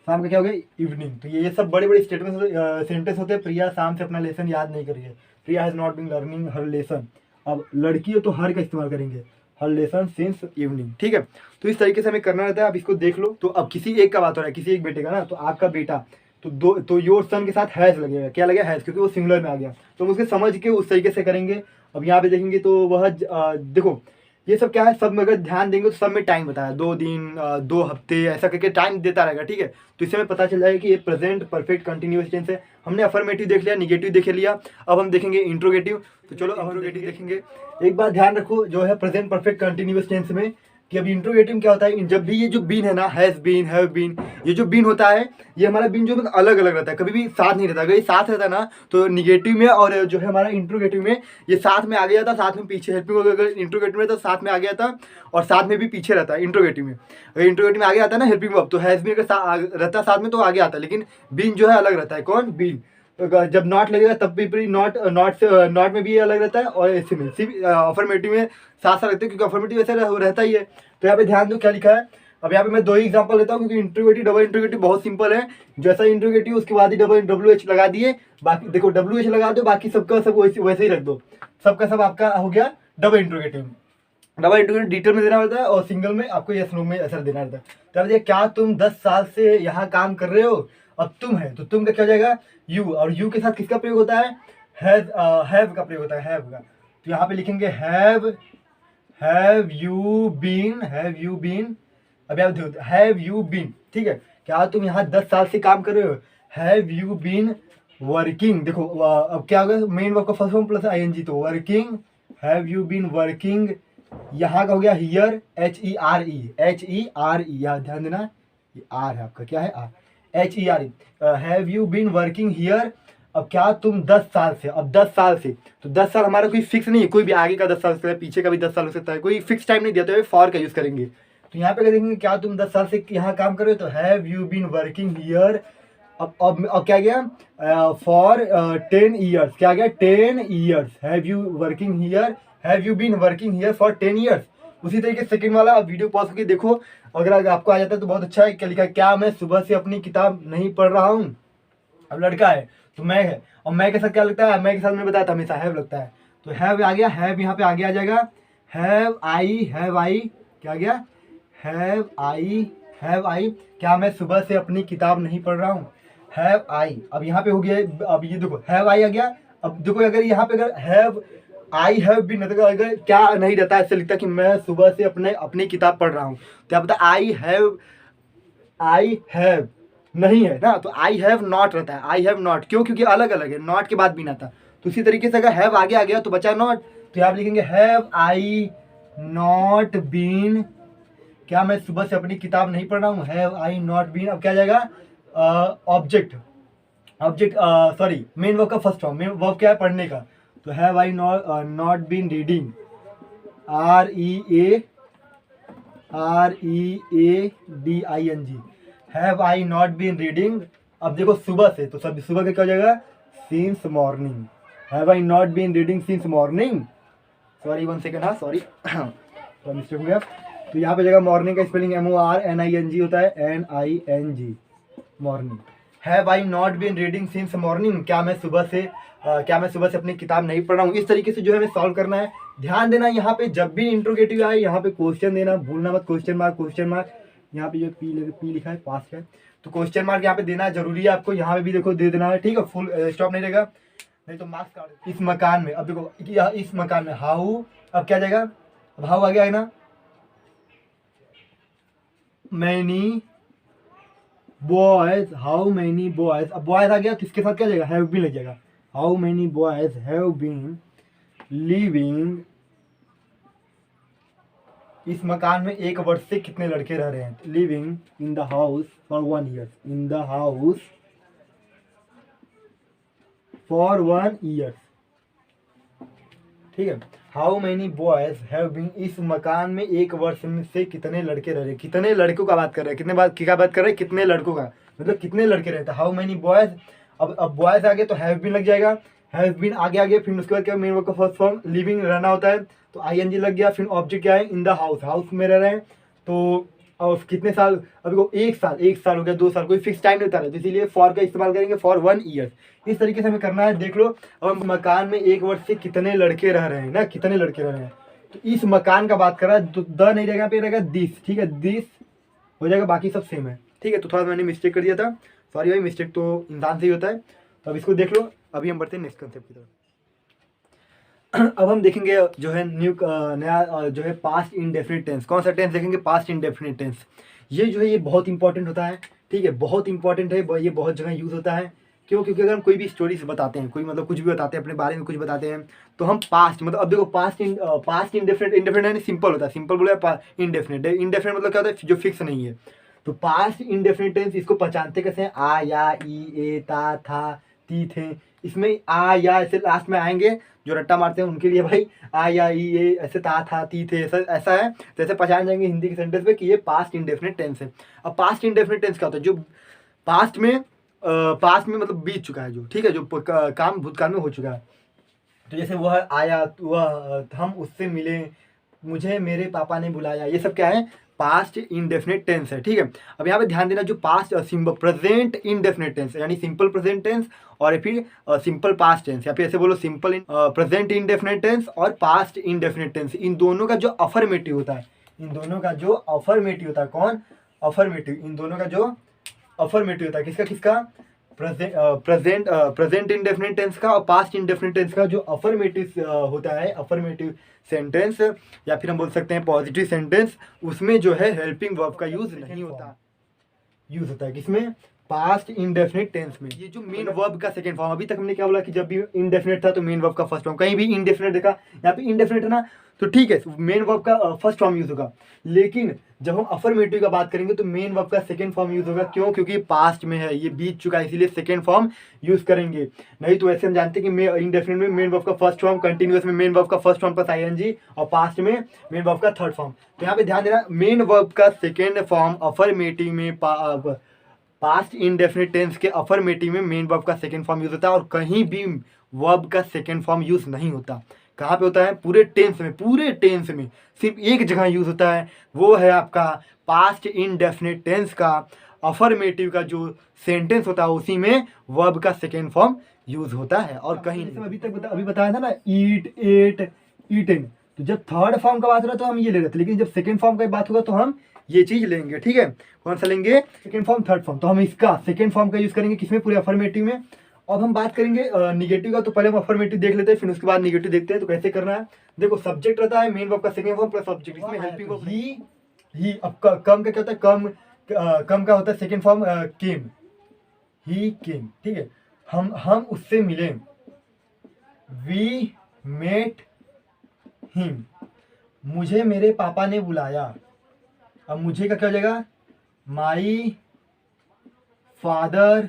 शाम का क्या हो गया, इवनिंग। तो ये सब बड़े बड़े सेंटेंस होते हैं। प्रिया शाम से अपना लेसन याद नहीं कर रही है, Priya has not been learning her lesson. अब लड़की हो तो हर का इस्तेमाल करेंगे, हर लेसन सिंस इवनिंग, ठीक है। तो इस तरीके से हमें करना रहता है। आप इसको देख लो। तो अब किसी एक का बात हो रहा है, किसी एक बेटे का ना, तो आपका बेटा, तो योर सन के साथ हैज़ लगेगा, क्या लगेगा, हैज़, क्योंकि वो सिंगुलर में आ गया, तो हम उसके समझ के उस तरीके से करेंगे। अब यहाँ पे देखेंगे तो वह देखो ये सब क्या है, सब में अगर ध्यान देंगे तो सब में टाइम बताया, 2 दिन 2 हफ्ते ऐसा करके टाइम देता रहेगा, ठीक है। तो इससे हमें पता चल जाएगा कि ये प्रेजेंट परफेक्ट कंटिन्यूअस टेंस है। हमने अफर्मेटिव देख लिया, निगेटिव देख लिया, अब हम देखेंगे इंट्रोगेटिव। तो चलो अब इंट्रोगेटिव देखेंगे। एक बात ध्यान रखो जो है प्रेजेंट परफेक्ट कंटिन्यूअस टेंस में, कि अभी इंट्रोगेटिव क्या होता है, जब भी ये जो बीन है ना, हैज बीन, हैव बीन, ये जो बीन होता है, ये हमारा बीन जो मतलब अलग अलग रहता है, कभी भी साथ नहीं रहता। अगर ये साथ रहता है ना तो निगेटिव में, और जो है हमारा इंट्रोगेटिव में ये साथ में आगे जाता, साथ में पीछे। हेल्पिंग अगर इंट्रोगेटिव में तो साथ में आगे आता और साथ में भी पीछे रहता है इंट्रोगेटिव में। अगर इंट्रोगेटिव में आगे आता है ना हेल्पिंग वर्ब, तो हैज बीन अगर रहता है साथ में तो आगे आता है, लेकिन बीन जो है अलग रहता है। कौन? बीन। जब नॉट लगेगा तब भी नॉट नॉट में भी ये अलग रहता है, और ऐसे में सिर्फ अफर्मेटिव में साथ साथ रहते हैं, क्योंकि अफर्मेटिव ऐसे रहता ही है। तो यहाँ पे ध्यान दो क्या लिखा है। अब यहाँ पे मैं 2 ही एग्जांपल लेता हूँ, क्योंकि इंट्रोगेटिव डबल इंट्रोगेटिव बहुत सिंपल है। जैसा इंट्रोगेटिव उसके बाद ही WH लगा दिए, बाकी देखो WH लगा दो, बाकी सबका सब वैसे ही रख दो, सबका सब आपका हो गया double interrogative. Double interrogative detail में देना पड़ता है, और सिंगल में आपको यस नो में ऐसा देना पड़ता है। तो अब देखिए, क्या तुम 10 साल से यहाँ काम कर रहे हो? अब तुम है तो तुम का क्या हो जाएगा? यू। और यू के साथ किसका प्रयोग होता है? हैव का प्रयोग होता है, हैव का। तो यहाँ पे लिखेंगे have you been, have you been. अब आप देखो हैव यू बीन, ठीक है। क्या तुम यहाँ 10 साल से काम कर रहे हो? Have you been working. देखो अब क्या होगा, मेन वर्ब का फर्स्ट फॉर्म प्लस ING, तो working, have you been working. यहाँ का हो गया हियर, HERE, यहाँ ध्यान देना, ये आर है आपका, क्या है? R, HERE। Have you been working here. अब क्या तुम 10 साल से, अब 10 साल से, तो 10 साल हमारा कोई फिक्स नहीं है, कोई भी आगे का 10 साल हो सकता है, पीछे का भी 10 साल हो सकता है, कोई फिक्स टाइम नहीं दिया, तो फॉर का यूज करेंगे। तो यहाँ पे क्या देखेंगे, क्या तुम 10 साल से यहाँ काम कर रहे हो, तो have you been working here. अब क्या गया, फॉर 10 ईयर्स, क्या गया? 10 years. Have you working here, have you been working here for 10 years. उसी तरीके से सेकंड वाला, अब वीडियो पॉज करके देखो, अगर आपको आ जाता है तो बहुत अच्छा है। क्या लिखा है, क्या मैं सुबह से अपनी किताब नहीं पढ़ रहा हूँ? अब लड़का है तो मैं है, और मैं के साथ क्या लगता है? मैं के साथ मैंने बताया था हमेशा हैव लगता है, तो हैव आ गया, हैव यहाँ पे आगे आ जाएगा। हैव आई, क्या गया? हैव आई, क्या मैं सुबह से अपनी किताब नहीं पढ़ रहा हूँ? हैव आई। अब यहाँ पे हो गया, अब ये देखो हैव आई आ गया। अब देखो अगर यहाँ पे अगर हैव आई हैव बीन, अगर क्या नहीं रहता, ऐसे लिखता कि मैं सुबह से अपनी किताब पढ़ रहा हूँ, तो क्या पता आई हैव नहीं है ना, तो आई हैव नॉट रहता है, आई हैव नॉट। क्यों? क्योंकि अलग अलग है, नॉट के बाद बीन आता। तो इसी तरीके से अगर हैव आगे आ गया तो बचा नॉट, तो यहाँ लिखेंगे हैव आई नॉट बीन, क्या मैं सुबह से अपनी किताब नहीं पढ़ रहा हूँ? Have I not been. अब क्या जाएगा? ऑब्जेक्ट सॉरी, मेन वर्ब का फर्स्ट फॉर्म, मेन वर्ब क्या है? पढ़ने का। तो have I not been reading, READING, have I not been reading. अब देखो सुबह से, तो सब सुबह का क्या हो जाएगा? Since morning. Have I not been reading since morning. Sorry 1 second, हाँ सॉरी तो मिस्टेक हो गया। तो यहाँ पे जगह मॉर्निंग का स्पेलिंग MORNING होता है, NING, morning. Have I not been reading since morning, क्या मैं सुबह से अपनी किताब नहीं पढ़ रहा हूँ? इस तरीके से जो है हमें सॉल्व करना है। ध्यान देना, यहाँ पे जब भी इंट्रोगेटिव आए यहाँ पे क्वेश्चन देना भूलना मत, क्वेश्चन मार्क। यहाँ पे जो पी लिखा है पास है, तो क्वेश्चन मार्क यहाँ पे देना जरूरी है आपको। यहाँ पे भी देखो दे देना है, ठीक है, फुल स्टॉप नहीं रहेगा, नहीं तो मार्क्स काट। इस मकान में, अब देखो इस मकान में हाउ, अब क्या जाएगा? अब हाउ आ गया है ना, many boys, how many boys. अब बॉयज आ गया तो इसके साथ क्या जाएगा? हैव बीन लग जाएगा। How many boys have been living, इस मकान में 1 वर्ष से कितने लड़के रह रहे हैं? Living in the house for 1 year, in the house for 1 year, ठीक है। How many boys have been, इस मकान में 1 वर्ष से कितने लड़के रह रहे हैं? कितने लड़कों का बात कर रहे हैं, कितने बात क्या बात कर रहे हैं? कितने लड़कों का, मतलब कितने लड़के रहते हैं। हाउ मैनी बॉयज, अब बॉयज आ गए तो हैव बीन लग जाएगा। हैव बीन आगे, फिर उसके बाद क्या? मेन वर्ब का फर्स्ट फॉर्म लिविंग रहना होता है, तो ING लग गया। फिर ऑब्जेक्ट क्या है? इन द हाउस में रह रहे हैं। तो और कितने साल? अभी को 1 साल हो गया, 2 साल, कोई फिक्स टाइम नहीं होता है, तो इसीलिए फॉर का इस्तेमाल करेंगे, फॉर 1 ईयर। इस तरीके से हमें करना है। देख लो, अब मकान में 1 वर्ष से कितने लड़के रह रहे हैं ना, कितने लड़के रह रहे हैं, तो इस मकान का बात कर रहा है, तो द नहीं रहेगा, पे रहेगा दिस, ठीक है, दिस हो जाएगा, बाकी सब सेम है, ठीक है। तो थोड़ा मैंने मिस्टेक कर दिया था, सॉरी भाई, मिस्टेक तो इंसान से ही होता है। तो अब इसको देख लो। अभी हम बढ़ते हैं नेक्स्ट कंसेप्ट की तरफ। अब हम देखेंगे जो है नया जो है पास्ट इंडेफिनिट टेंस। कौन सा टेंस देखेंगे? Past indefinite tense. ये जो है ये बहुत इंपॉर्टेंट होता है, ठीक है, बहुत इंपॉर्टेंट है, ये बहुत जगह यूज़ होता है। क्यों? क्योंकि अगर हम कोई भी स्टोरीज बताते हैं, कोई मतलब कुछ भी बताते हैं, अपने बारे में कुछ बताते हैं, तो हम पास्ट मतलब अब देखो पास्ट इंडेफिनिट, इंडेफिनिट यानी सिंपल होता है, सिंपल बोले इंडेफिनिट, इंडेफिनिट मतलब क्या होता है? जो फिक्स नहीं है। तो पास्ट इंडेफिनिट टेंस इसको पहचानते कैसे हैं? आ, या, ई, ए, ता, था, ती, थे। इसमें आ या ऐसे लास्ट में आएंगे, जो रट्टा मारते हैं उनके लिए भाई आ या ई ए ऐसे ता था ती थे ऐसा ऐसा है। तो ऐसे पहचान जाएंगे हिंदी के सेंटेंस में कि ये पास्ट इंडेफिनिट टेंस है। अब पास्ट इंडेफिनिट टेंस क्या होता है? जो पास्ट में पास्ट में मतलब बीत चुका है, जो ठीक है, जो काम भूतकाल में हो चुका है। तो जैसे वह आया, वह हम उससे मिले, मुझे मेरे पापा ने बुलाया, ये सब क्या है? पास्ट इंडेफिनिट टेंस है, ठीक है। अब यहाँ पे ध्यान देना, जो पास्ट प्रेजेंट इंडेफिनिट टेंस यानी सिंपल प्रेजेंट टेंस और फिर सिंपल पास्ट टेंस, या फिर ऐसे बोलो सिंपल प्रेजेंट इंडेफिनिट टेंस और पास्ट इंडेफिनिट टेंस, इन दोनों का जो अफर्मेटिव होता है, इन दोनों का जो अफर्मेटिव होता है, कौन? अफर्मेटिव। इन दोनों का जो अफर्मेटिव होता है, किसका किसका? प्रेजेंट इंडेफिनिट टेंस का और पास्ट इंडेफिनिट टेंस का जो अफर्मेटिव होता है, अफर्मेटिव सेंटेंस, या फिर हम बोल सकते हैं पॉजिटिव सेंटेंस, उसमें जो है हेल्पिंग वर्ब का यूज नहीं होता। यूज होता है किसमें? पास्ट इंडेफिनिट टेंस में। ये जो मेन वर्ब का सेकंड फॉर्म, अभी तक हमने क्या बोला कि जब भी इंडेफिनिट था तो मेन वर्ब का फर्स्ट फॉर्म, कहीं भी इंडेफिनिट देखा, यहाँ पे इंडेफिनिट है ना, तो ठीक है, मेन वर्ब का फर्स्ट फॉर्म यूज होगा। लेकिन जब हम अफर्मेटिव का बात करेंगे तो मेन वर्ब का सेकंड फॉर्म यूज होगा। क्यों? क्योंकि पास्ट में है, ये बीत चुका है, इसीलिए सेकंड फॉर्म यूज करेंगे। नहीं तो ऐसे हम जानते हैं कि इंडेफिनिट में मेन वर्ब का फर्स्ट फॉर्म, कंटिन्यूअस में मेन वर्ब का फर्स्ट फॉर्म प्लस आईएनजी, और पास्ट में मेन वर्ब का थर्ड फॉर्म। तो यहाँ पे ध्यान देना, मेन वर्ब का सेकेंड फॉर्म अफर्मेटिव में पास्ट इंडेफिनिट टेंस के अफर्मेटिव में मेन वर्ब का सेकंड फॉर्म यूज होता है, और कहीं भी वर्ब का सेकंड फॉर्म यूज नहीं होता। कहाँ पे होता है? पूरे टेंस में, पूरे टेंस में सिर्फ एक जगह यूज होता है, वो है आपका पास्ट इंडेफिनिट टेंस का अफर्मेटिव का जो सेंटेंस होता है, उसी में वर्ब का सेकेंड फॉर्म यूज होता है, और कहीं नहीं। अभी बताया था ना, ईट, एट, ईटन, तो जब थर्ड फॉर्म का बात हो रहा तो हम ये ले रहे थे, लेकिन जब सेकंड फॉर्म का बात होगा तो हम ये चीज लेंगे, ठीक है। कौन सा लेंगे? Second form, third form. तो हम इसका सेकंड फॉर्म का यूज करेंगे किसमें? पूरे अफर्मेटिव में। अब हम बात करेंगे निगेटिव का, तो पहले हम अफर्मेटिव देख लेते हैं, फिर उसके बाद निगेटिव देखते हैं। तो कैसे करना है? देखो, सब्जेक्ट रहता है मेन वर्ब का सेकंड फॉर्म प्लस ऑब्जेक्ट, इसमें हेल्पिंग वर्ब ही। अब कम का क्या होता है? कम का होता है सेकंड फॉर्म केम, ही केम, ठीक है। हम उससे मिले, वी मेट हिम, मुझे मेरे पापा ने बुलाया। अब मुझे का क्या हो जाएगा? माई फादर,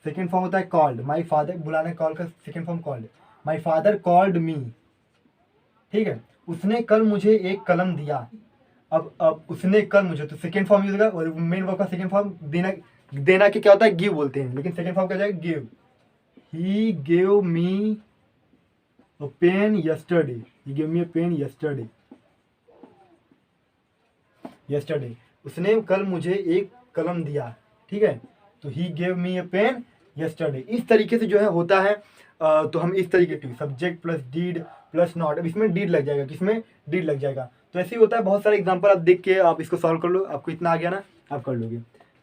सेकेंड फॉर्म होता है कॉल्ड, माई फादर, बुलाने कॉल का second form called, my father called me, ठीक है। उसने कल मुझे एक कलम दिया। अब उसने कल मुझे, तो सेकेंड फॉर्म यूज होगा, और मेन वर्ब का सेकेंड फॉर्म देना, देना के क्या होता है? गिव बोलते हैं, लेकिन सेकेंड फॉर्म क्या हो जाएगा? Give. He gave me a pen yesterday, he gave me a pen yesterday, yesterday, उसने कल मुझे एक कलम दिया, ठीक है। तो he gave me a pen yesterday. इस तरीके से जो है होता है। तो हम इस तरीके से subject plus did plus not, अब इसमें डीड लग जाएगा, किसमें? डीड लग जाएगा। तो ऐसे ही होता है, बहुत सारे एग्जांपल आप देख के आप इसको सॉल्व कर लो, आपको इतना आ गया ना, आप कर लोगे।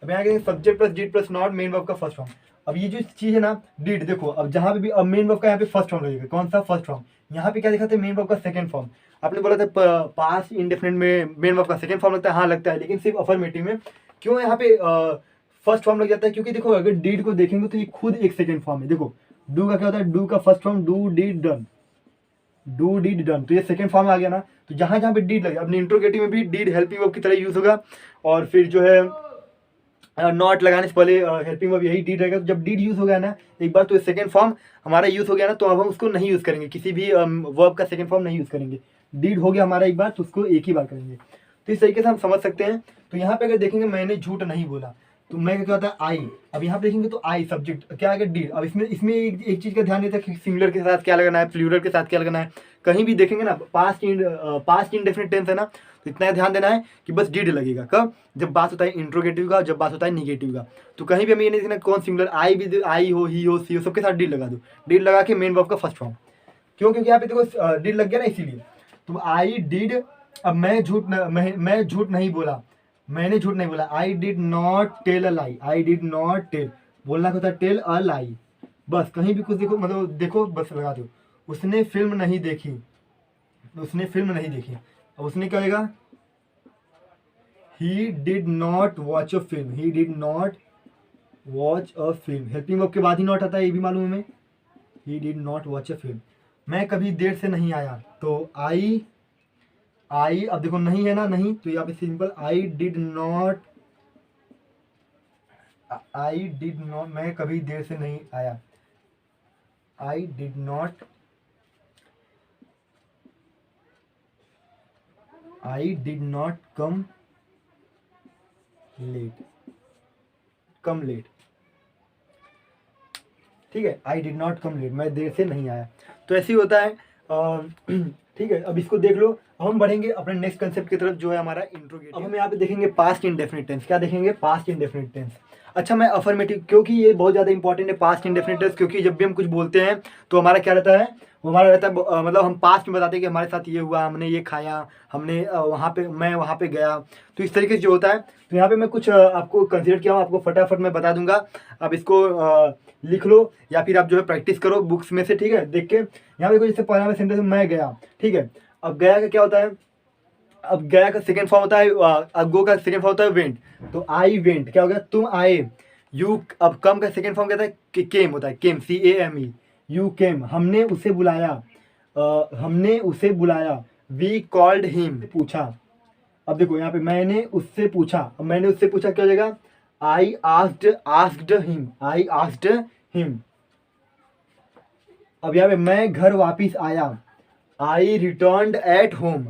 अब यहाँ के subject plus did plus not, main verb का फर्स्ट फॉर्म। अब ये जो चीज़ है ना, डीड, देखो अब जहाँ पे भी अब मेन वर्ब का यहाँ पे फर्स्ट फॉर्म लगेगा, कौन सा? First form. यहाँ पे क्या दिखाते हैं? मेन वर्ब का सेकंड फॉर्म। आपने बोला था पास्ट इंडेफिनिट में मेन वर्ब का सेकंड फॉर्म लगता है, हाँ लगता है, लेकिन सिर्फ अफर्मेटिव में। क्यों यहाँ पे फर्स्ट फॉर्म लग जाता है? क्योंकि देखो, अगर डीड को देखेंगे तो ये खुद एक सेकंड फॉर्म है। देखो, डू का क्या होता है? डू का first form do deed done, do deed done, तो ये सेकंड फॉर्म में आ गया ना। तो जहां जहां पे डीड लगे, अपने इंट्रोगेटिव में भी डीड हेल्पिंग वर्ब की तरह यूज होगा, और फिर जो है नॉट लगाने से पहले हेल्पिंग वर्ब यही डीड रहेगा। तो जब डीड यूज हो गया ना एक बार, तो सेकंड फॉर्म हमारा यूज हो गया ना, तो अब हम उसको नहीं यूज करेंगे, किसी भी वर्ब का सेकंड फॉर्म नहीं यूज करेंगे। डीड हो गया हमारा एक बार, तो उसको एक ही बार करेंगे। तो इस तरीके से हम समझ सकते हैं। तो यहाँ पे अगर देखेंगे, मैंने झूठ नहीं बोला, तो मैं क्या होता है? आई। अब यहाँ पे देखेंगे तो आई सब्जेक्ट क्या आएगा? डीड। अब इसमें इसमें एक चीज का ध्यान देता है कि सिंगुलर के साथ क्या लगाना है, प्लूरल के साथ क्या लगाना है। कहीं भी देखेंगे ना, पास्ट इंडेफिनिट टेंस है ना, तो इतना ध्यान देना है कि बस डीड लगेगा। कब? जब बात होता है इंट्रोगेटिव का, जब बात होता है निगेटिव का। तो कहीं भी हमें ये नहीं देखना कौन सिंगुलर, आई भी, आई हो, ही हो, सी हो, सबके साथ डीड लगा दो। डीड लगा के मेन वर्ब का फर्स्ट फॉर्म। क्यों? क्योंकि यहाँ पे देखो डीड लग गया ना, इसीलिए। तो आई डिड, अब मैं झूठ नहीं बोला, मैंने झूठ नहीं बोला, I did not tell a lie, I did not tell, बोलना होता है टेल अ लाई। बस कहीं भी कुछ देखो, मतलब देखो, बस लगा दो। उसने फिल्म नहीं देखी, उसने फिल्म नहीं देखी। अब उसने क्या होगा, he did not watch a film, he did not watch a film. Helping verb के बाद ही नॉट आता है, ये भी मालूम है हमें। He did not watch a film. मैं कभी देर से नहीं आया, तो आई अब देखो नहीं है ना, नहीं, तो यहाँ पे सिंपल आई डिड नॉट, मैं कभी देर से नहीं आया, I did not, I did not come late, come late, ठीक है, I did not come late, मैं देर से नहीं आया। तो ऐसे ही होता है। ठीक है, अब इसको देख लो। अब हम बढ़ेंगे अपने नेक्स्ट कंसेप्ट की तरफ, जो है हमारा इंट्रोगेटिव। अब हम यहाँ पे देखेंगे पास्ट इंडेफिनिट टेंस। क्या देखेंगे? Past indefinite tense. अच्छा, मैं अफर्मेटिव, क्योंकि ये बहुत ज़्यादा इंपॉर्टेंट है पास्ट इंडेफिनिट टेंस, क्योंकि जब भी हम कुछ बोलते हैं तो हमारा क्या रहता है, वो हमारा रहता है मतलब हम पास्ट में बताते हैं कि हमारे साथ ये हुआ, हमने ये खाया, हमने वहाँ पे, मैं वहाँ पे गया। तो इस तरीके से जो होता है, तो यहाँ पे मैं कुछ आपको कंसिडर किया हूँ, आपको फटाफट मैं बता दूंगा। अब इसको लिख लो या फिर आप जो है प्रैक्टिस करो बुक्स में से, ठीक है, देख के। यहाँ पे देखो, जैसे पहला में सेंटेंस मैं गया, ठीक है। अब गया का क्या होता है? अब गया का सेकेंड फॉर्म होता है, अब गो का सेकेंड फॉर्म होता है वेंट। तो आई वेंट, क्या हो गया? तुम आए। यू, अब कम का सेकेंड फॉर्म क्या होता है? केम होता है, केम, CAME, यू केम, हमने उसे बुलाया, हमने उसे बुलाया। वी कॉल्ड हिम, पूछा। अब देखो यहाँ पे मैंने उससे पूछा, अब मैंने उससे पूछा क्या हो जाएगा? I asked him, I asked him. अब यहाँ पे मैं घर वापिस आया, आई रिटर्न्ड एट होम।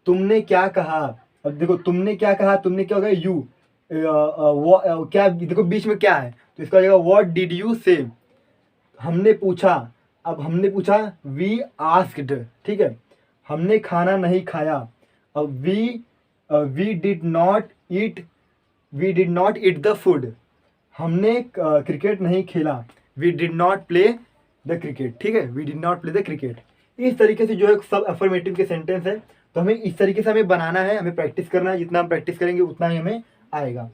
तुमने क्या कहा? अब देखो तुमने क्या कहा, तुमने क्या होगा? यू, क्या देखो बीच में क्या है, तो इसका हो जाएगा व्हाट डिड यू से। हमने पूछा, अब हमने पूछा, वी आस्क्ड, ठीक है। हमने खाना नहीं खाया, अब we did not eat, we did not eat the food. हमने क्रिकेट नहीं खेला, we did not play the cricket, ठीक है, we did not play the cricket. इस तरीके से जो है सब अफर्मेटिव के सेंटेंस है, तो हमें इस तरीके से हमें बनाना है, हमें प्रैक्टिस करना है। जितना हम प्रैक्टिस करेंगे उतना ही हमें आएगा।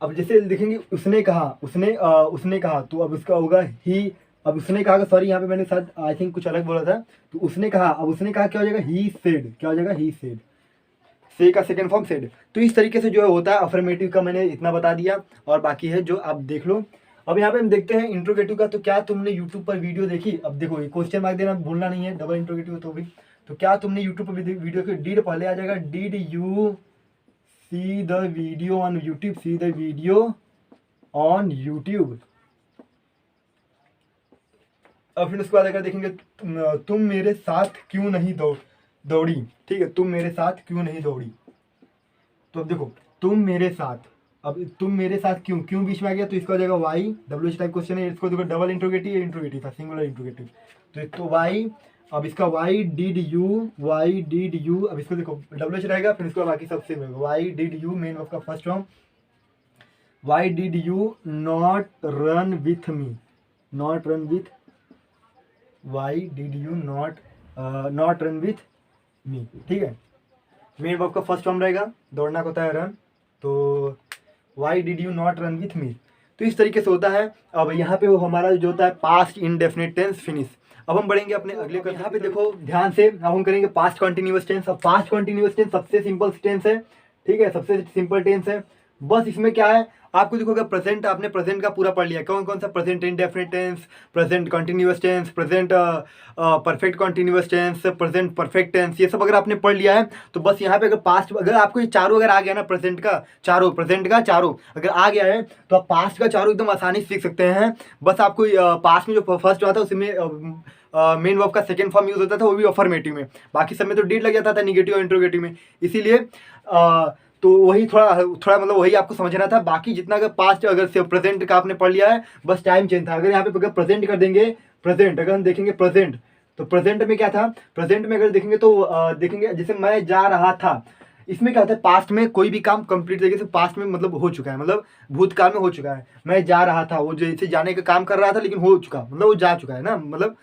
अब जैसे देखेंगे, उसने कहा, उसने कहा, तो अब उसका होगा ही। अब उसने कहा, सॉरी यहाँ पे मैंने शायद आई थिंक कुछ अलग बोला था। तो उसने कहा, अब उसने कहा क्या हो जाएगा? ही सेड, क्या हो जाएगा? ही सेड, से का सेकंड फॉर्म सेड। तो इस तरीके से जो है होता है अफर्मेटिव का, मैंने इतना बता दिया, और बाकी है जो आप देख लो। अब यहाँ पे हम देखते हैं इंट्रोगेटिव का। तो क्या तुमने यूट्यूब पर वीडियो देखी? अब देखो, ये क्वेश्चन मार्क देना भूलना नहीं है, डबल इंट्रोगेटिव तो भी। तो क्या तुमने यूट्यूब पर वीडियो की, डीड पहले आ जाएगा, did you see the video on YouTube, see the video on YouTube. अब फिर उसके बाद अगर देखेंगे, तुम मेरे साथ क्यों नहीं दौड़ी, ठीक है, तुम मेरे साथ क्यों नहीं दौड़ी। तो अब देखो, तुम मेरे साथ, अब तुम मेरे साथ क्यों, क्यों बीच में आ गया, तो इसका हो जाएगा वाई, WH टाइप क्वेश्चन है। इसको देखो डबल इंट्रोगेटिव, इंट्रोगेटिव था, सिंगुलर इंट्रोगेटिव, तो वाई। अब इसका वाई डिड यू, अब इसको देखो WH रहेगा, फिर इसको बाकी सब सेम होगा। Why did you, main verb का first form. Why did you not run with me, not run with, why did you not run with me, ठीक है। मेन वर्ब का फर्स्ट फॉर्म रहेगा, दौड़ना होता है रन, तो why did you not run with me. तो इस तरीके से होता है। अब यहाँ पे वो हमारा जो होता है पास्ट इंडेफिनिट टेंस फिनिश। अब हम बढ़ेंगे अपने अगले को। यहाँ पे देखो ध्यान से, अब हम करेंगे पास्ट कॉन्टिन्यूअस टेंस। अब पास्ट कॉन्टिन्यूअस टेंस सबसे सिंपल टेंस है, ठीक है, सबसे सिंपल टेंस है। बस इसमें क्या है, आपको देखो अगर प्रेजेंट, आपने प्रेजेंट का पूरा पढ़ लिया, कौन कौन सा? Present indefinite tense, present continuous tense, present perfect continuous tense, present perfect tense, ये सब अगर आपने पढ़ लिया है तो बस यहाँ पे अगर पास्ट, अगर आपको ये चारों अगर आ गया ना, प्रेजेंट का चारों, प्रेजेंट का चारों अगर आ गया है, तो आप पास्ट का चारों एकदम आसानी से सीख सकते हैं। बस आपको पास्ट में जो फर्स्ट हुआ था उसमें मेन वर्ब का सेकंड फॉर्म यूज होता था, वो भी अफर्मेटिव में। बाकी सब में तो डीड लग जाता था, निगेटिव और इंट्रोगेटिव में। इसीलिए तो वही थोड़ा थोड़ा मतलब वही आपको समझना था। बाकी जितना अगर पास्ट, अगर प्रेजेंट का आपने पढ़ लिया है, बस टाइम चेंज था। अगर यहाँ पे अगर प्रेजेंट कर देंगे, प्रेजेंट अगर हम देखेंगे प्रेजेंट, तो प्रेजेंट में क्या था? प्रेजेंट में अगर देखेंगे तो देखेंगे जैसे मैं जा रहा था, इसमें क्या होता है, पास्ट में कोई भी काम कंप्लीट तरीके से पास्ट में मतलब हो चुका है, मतलब भूतकाल में हो चुका है। मैं जा रहा था, वो जैसे जाने का काम कर रहा था लेकिन हो चुका, मतलब वो जा चुका है ना, मतलब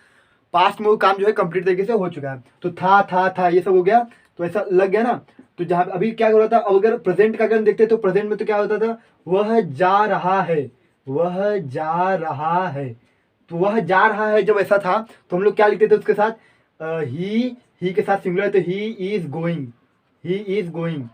पास्ट में वो काम जो है कंप्लीट तरीके से हो चुका है। तो था ये सब हो गया, तो ऐसा लग गया ना। तो जहाँ अभी क्या हो रहा था, अब अगर प्रेजेंट का अगर देखते तो प्रेजेंट में तो क्या होता था, वह जा रहा है, वह जा रहा है, तो वह जा रहा है जब ऐसा था तो हम लोग क्या लिखते थे उसके साथ, ही के साथ सिंगुलर, तो he is going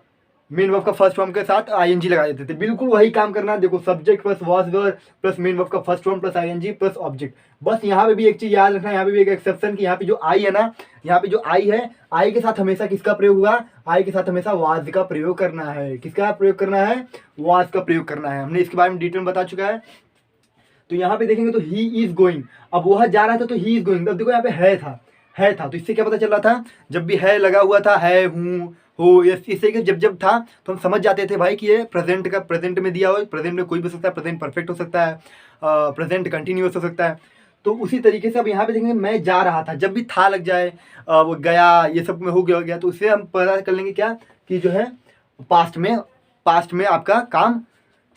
main verb का फर्स्ट फॉर्म के साथ आईएनजी लगा देते थे। बिल्कुल वही काम करना, देखो subject plus was were plus main verb का first form plus ING plus object. बस यहाँ पे भी एक चीज याद रखना, यहाँ पे भी एक एक्सेप्शन कि यहाँ पे जो आई है ना, यहाँ पे जो आई है, आई के साथ हमेशा किसका प्रयोग हुआ, आई के साथ हमेशा वाज का प्रयोग करना है। किसका प्रयोग करना है, वाज का प्रयोग करना है। हमने इसके बारे में डिटेल में बता चुका है। तो यहाँ पे देखेंगे तो ही इज गोइंग, अब वह जा रहा था तो ही इज गोइंग, अब देखो यहाँ पे है था, तो इससे क्या पता चल रहा था, जब भी है लगा हुआ था, है, हूँ, हो, इससे कि जब था तो हम समझ जाते थे भाई कि ये प्रेजेंट में दिया हो, प्रेजेंट में कोई भी हो सकता है, प्रेजेंट परफेक्ट हो सकता है, प्रेजेंट कंटिन्यूअस हो सकता है। तो उसी तरीके से अब यहाँ पे देखेंगे मैं जा रहा था, जब भी था लग जाए, वो गया, ये सब में हो गया, तो उससे हम पता कर लेंगे क्या कि जो है पास्ट में आपका काम